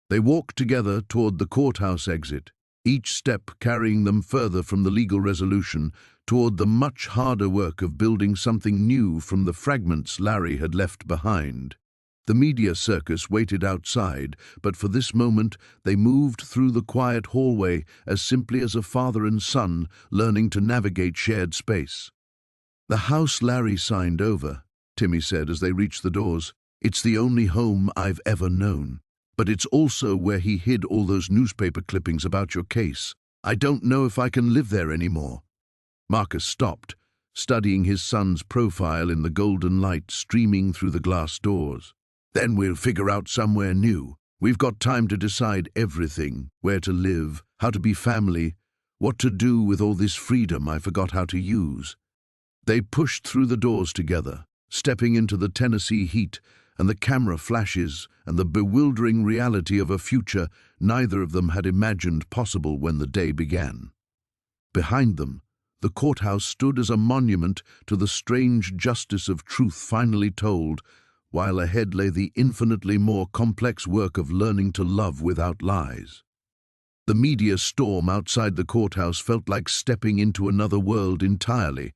They walked together toward the courthouse exit, each step carrying them further from the legal resolution toward the much harder work of building something new from the fragments Larry had left behind. The media circus waited outside, but for this moment they moved through the quiet hallway as simply as a father and son learning to navigate shared space. "The house Larry signed over," Timmy said as they reached the doors. "It's the only home I've ever known. But it's also where he hid all those newspaper clippings about your case. I don't know if I can live there anymore." Marcus stopped, studying his son's profile in the golden light streaming through the glass doors. "Then we'll figure out somewhere new. We've got time to decide everything, where to live, how to be family, what to do with all this freedom I forgot how to use." They pushed through the doors together, stepping into the Tennessee heat and the camera flashes and the bewildering reality of a future neither of them had imagined possible when the day began. Behind them, the courthouse stood as a monument to the strange justice of truth finally told, while ahead lay the infinitely more complex work of learning to love without lies. The media storm outside the courthouse felt like stepping into another world entirely.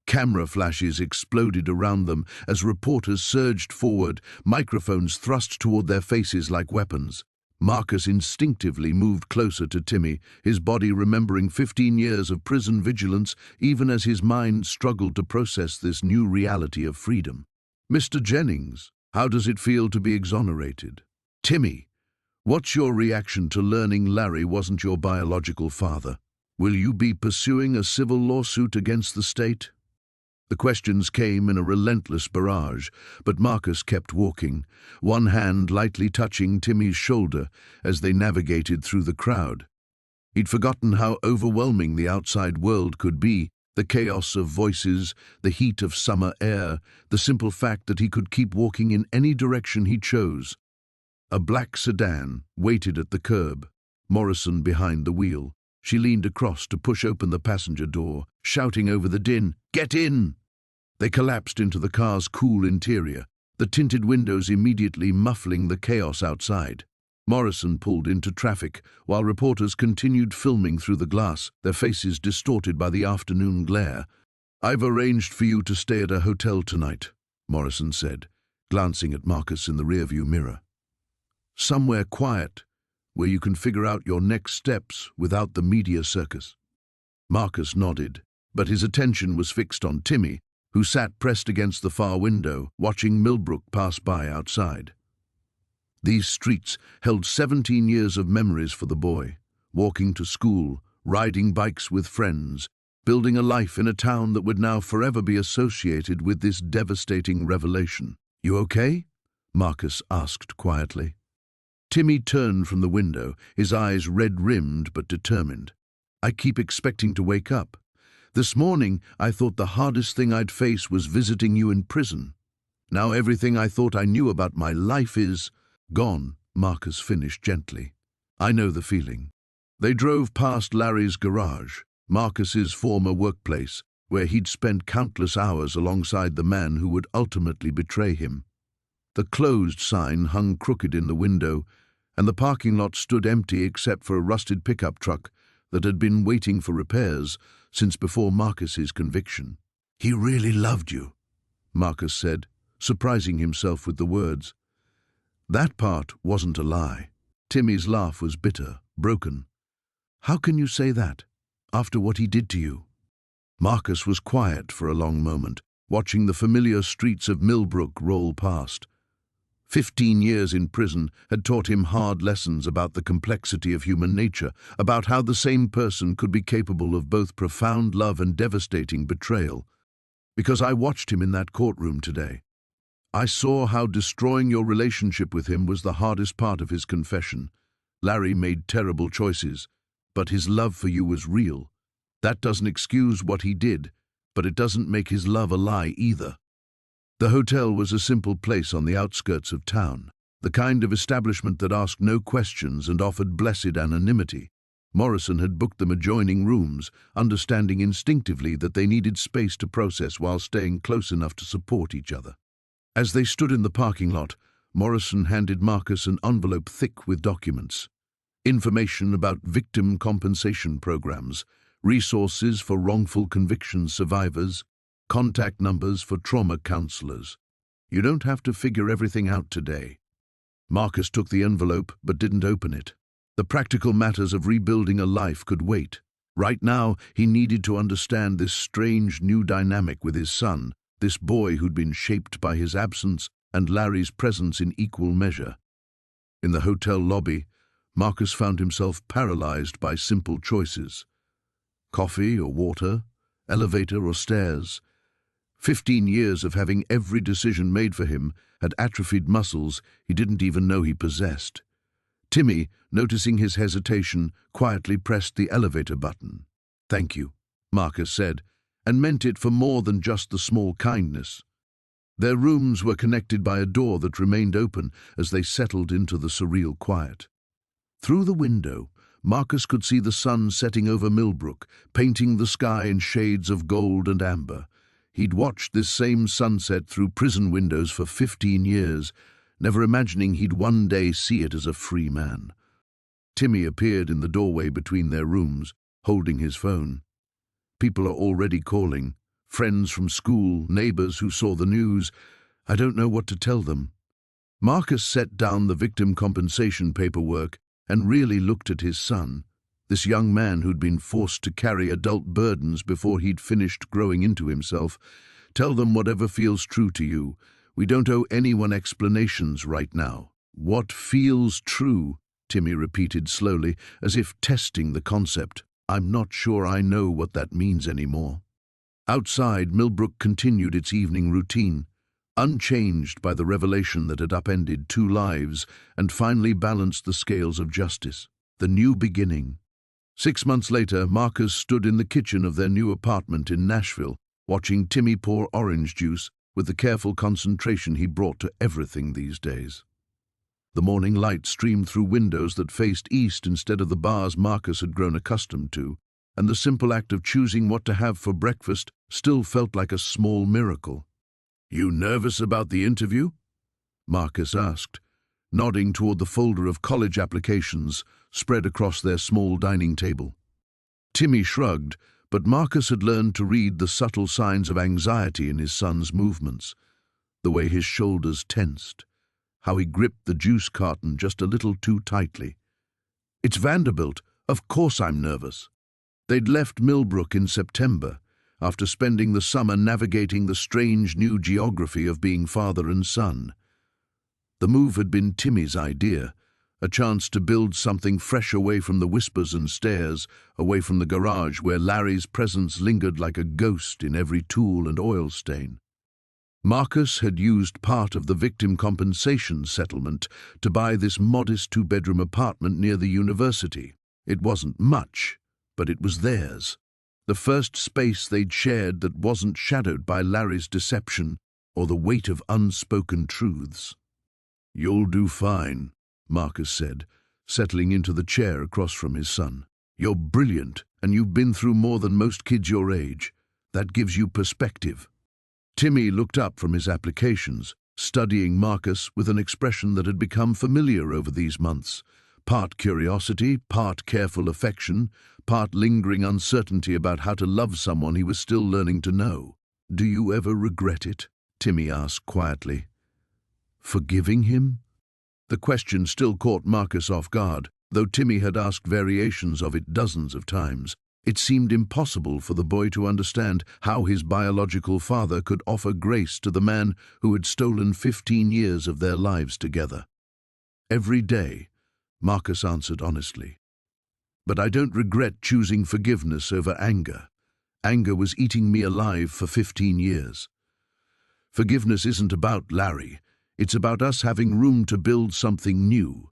Camera flashes exploded around them as reporters surged forward, microphones thrust toward their faces like weapons. Marcus instinctively moved closer to Timmy, his body remembering 15 years of prison vigilance even as his mind struggled to process this new reality of freedom. "Mr. Jennings, how does it feel to be exonerated?" "Timmy, what's your reaction to learning Larry wasn't your biological father? Will you be pursuing a civil lawsuit against the state?" The questions came in a relentless barrage, but Marcus kept walking, one hand lightly touching Timmy's shoulder as they navigated through the crowd. He'd forgotten how overwhelming the outside world could be, the chaos of voices, the heat of summer air, the simple fact that he could keep walking in any direction he chose. A black sedan waited at the curb, Morrison behind the wheel. She leaned across to push open the passenger door, shouting over the din, "Get in!" They collapsed into the car's cool interior, the tinted windows immediately muffling the chaos outside. Morrison pulled into traffic, while reporters continued filming through the glass, their faces distorted by the afternoon glare. "I've arranged for you to stay at a hotel tonight," Morrison said, glancing at Marcus in the rearview mirror. "Somewhere quiet, where you can figure out your next steps without the media circus." Marcus nodded, but his attention was fixed on Timmy, who sat pressed against the far window, watching Millbrook pass by outside. These streets held 17 years of memories for the boy, walking to school, riding bikes with friends, building a life in a town that would now forever be associated with this devastating revelation. "You okay?" Marcus asked quietly. Timmy turned from the window, his eyes red-rimmed but determined. "I keep expecting to wake up. This morning I thought the hardest thing I'd face was visiting you in prison. Now everything I thought I knew about my life is gone," Marcus finished gently. "I know the feeling." They drove past Larry's garage, Marcus's former workplace, where he'd spent countless hours alongside the man who would ultimately betray him. The closed sign hung crooked in the window, and the parking lot stood empty except for a rusted pickup truck that had been waiting for repairs since before Marcus's conviction. "He really loved you," Marcus said, surprising himself with the words. That part wasn't a lie. Timmy's laugh was bitter, broken. "How can you say that, after what he did to you?" Marcus was quiet for a long moment, watching the familiar streets of Millbrook roll past. 15 years in prison had taught him hard lessons about the complexity of human nature, about how the same person could be capable of both profound love and devastating betrayal. "Because I watched him in that courtroom today. I saw how destroying your relationship with him was the hardest part of his confession. Larry made terrible choices, but his love for you was real. That doesn't excuse what he did, but it doesn't make his love a lie either." The hotel was a simple place on the outskirts of town, the kind of establishment that asked no questions and offered blessed anonymity. Morrison had booked them adjoining rooms, understanding instinctively that they needed space to process while staying close enough to support each other. As they stood in the parking lot, Morrison handed Marcus an envelope thick with documents. Information about victim compensation programs, resources for wrongful conviction survivors, contact numbers for trauma counselors. You don't have to figure everything out today. Marcus took the envelope but didn't open it. The practical matters of rebuilding a life could wait. Right now, he needed to understand this strange new dynamic with his son, this boy who'd been shaped by his absence and Larry's presence in equal measure. In the hotel lobby, Marcus found himself paralyzed by simple choices. Coffee or water, elevator or stairs. 15 years of having every decision made for him had atrophied muscles he didn't even know he possessed. Timmy, noticing his hesitation, quietly pressed the elevator button. "Thank you," Marcus said, and meant it for more than just the small kindness. Their rooms were connected by a door that remained open as they settled into the surreal quiet. Through the window, Marcus could see the sun setting over Millbrook, painting the sky in shades of gold and amber. He'd watched this same sunset through prison windows for 15 years, never imagining he'd one day see it as a free man. Timmy appeared in the doorway between their rooms, holding his phone. People are already calling. Friends from school, neighbors who saw the news. I don't know what to tell them. Marcus set down the victim compensation paperwork and really looked at his son, this young man who'd been forced to carry adult burdens before he'd finished growing into himself. Tell them whatever feels true to you. We don't owe anyone explanations right now. What feels true? Timmy repeated slowly, as if testing the concept. I'm not sure I know what that means anymore. Outside, Millbrook continued its evening routine, unchanged by the revelation that had upended 2 lives and finally balanced the scales of justice. The new beginning. 6 months later, Marcus stood in the kitchen of their new apartment in Nashville, watching Timmy pour orange juice with the careful concentration he brought to everything these days. The morning light streamed through windows that faced east instead of the bars Marcus had grown accustomed to, and the simple act of choosing what to have for breakfast still felt like a small miracle. "You nervous about the interview?" Marcus asked, nodding toward the folder of college applications spread across their small dining table. Timmy shrugged, but Marcus had learned to read the subtle signs of anxiety in his son's movements, the way his shoulders tensed, how he gripped the juice carton just a little too tightly. "It's Vanderbilt. Of course I'm nervous." They'd left Millbrook in September, after spending the summer navigating the strange new geography of being father and son. The move had been Timmy's idea, a chance to build something fresh away from the whispers and stares, away from the garage where Larry's presence lingered like a ghost in every tool and oil stain. Marcus had used part of the victim compensation settlement to buy this modest 2-bedroom apartment near the university. It wasn't much, but it was theirs. The first space they'd shared that wasn't shadowed by Larry's deception or the weight of unspoken truths. "You'll do fine," Marcus said, settling into the chair across from his son. "You're brilliant, and you've been through more than most kids your age. That gives you perspective." Timmy looked up from his applications, studying Marcus with an expression that had become familiar over these months. Part curiosity, part careful affection, part lingering uncertainty about how to love someone he was still learning to know. "Do you ever regret it?" Timmy asked quietly. "Forgiving him?" The question still caught Marcus off guard, though Timmy had asked variations of it dozens of times. It seemed impossible for the boy to understand how his biological father could offer grace to the man who had stolen 15 years of their lives together. "Every day," Marcus answered honestly. "But I don't regret choosing forgiveness over anger. Anger was eating me alive for 15 years. Forgiveness isn't about Larry. It's about us having room to build something new."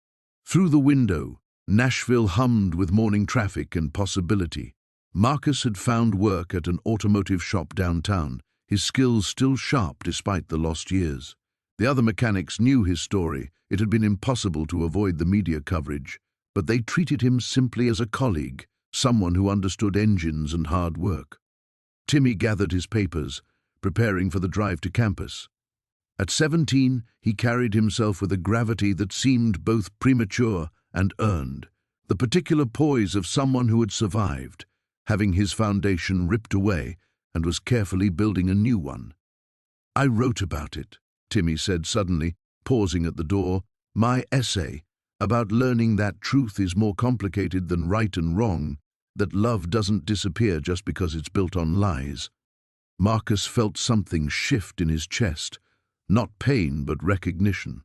Through the window, Nashville hummed with morning traffic and possibility. Marcus had found work at an automotive shop downtown, his skills still sharp despite the lost years. The other mechanics knew his story. It had been impossible to avoid the media coverage, but they treated him simply as a colleague, someone who understood engines and hard work. Timmy gathered his papers, preparing for the drive to campus. At 17, he carried himself with a gravity that seemed both premature and earned, the particular poise of someone who had survived, having his foundation ripped away and was carefully building a new one. "I wrote about it," Timmy said suddenly, pausing at the door. "My essay, about learning that truth is more complicated than right and wrong, that love doesn't disappear just because it's built on lies." Marcus felt something shift in his chest, not pain but recognition.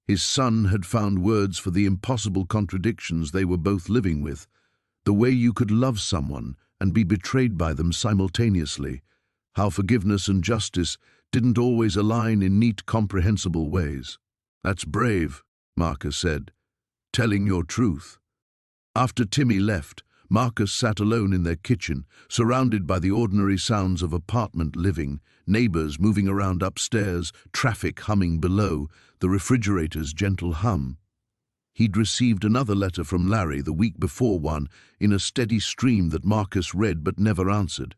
His son had found words for the impossible contradictions they were both living with, the way you could love someone and be betrayed by them simultaneously, how forgiveness and justice didn't always align in neat, comprehensible ways. "That's brave," Marcus said, "telling your truth." After Timmy left, Marcus sat alone in their kitchen, surrounded by the ordinary sounds of apartment living, neighbors moving around upstairs, traffic humming below, the refrigerator's gentle hum. He'd received another letter from Larry the week before, one in a steady stream that Marcus read but never answered.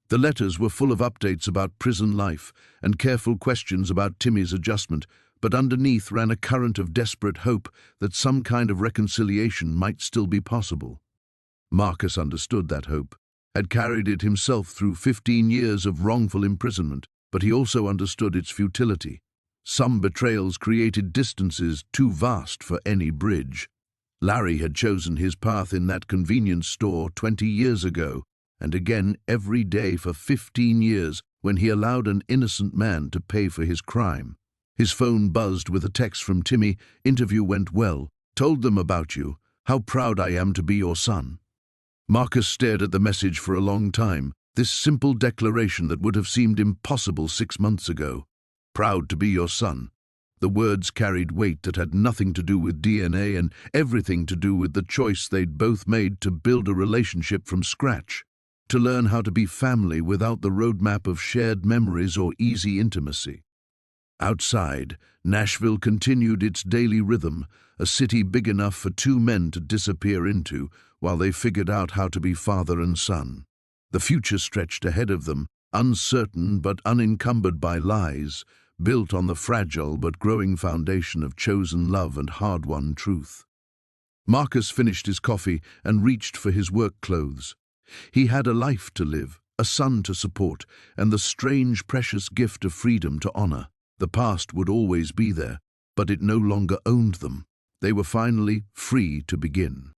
The letters were full of updates about prison life and careful questions about Timmy's adjustment, but underneath ran a current of desperate hope that some kind of reconciliation might still be possible. Marcus understood that hope, had carried it himself through 15 years of wrongful imprisonment, but he also understood its futility. Some betrayals created distances too vast for any bridge. Larry had chosen his path in that convenience store 20 years ago, and again every day for 15 years when he allowed an innocent man to pay for his crime. His phone buzzed with a text from Timmy. "Interview went well. Told them about you. How proud I am to be your son." Marcus stared at the message for a long time, this simple declaration that would have seemed impossible 6 months ago. Proud to be your son. The words carried weight that had nothing to do with DNA and everything to do with the choice they'd both made to build a relationship from scratch, to learn how to be family without the roadmap of shared memories or easy intimacy. Outside, Nashville continued its daily rhythm, a city big enough for two men to disappear into while they figured out how to be father and son. The future stretched ahead of them, uncertain but unencumbered by lies, built on the fragile but growing foundation of chosen love and hard-won truth. Marcus finished his coffee and reached for his work clothes. He had a life to live, a son to support, and the strange, precious gift of freedom to honor. The past would always be there, but it no longer owned them. They were finally free to begin.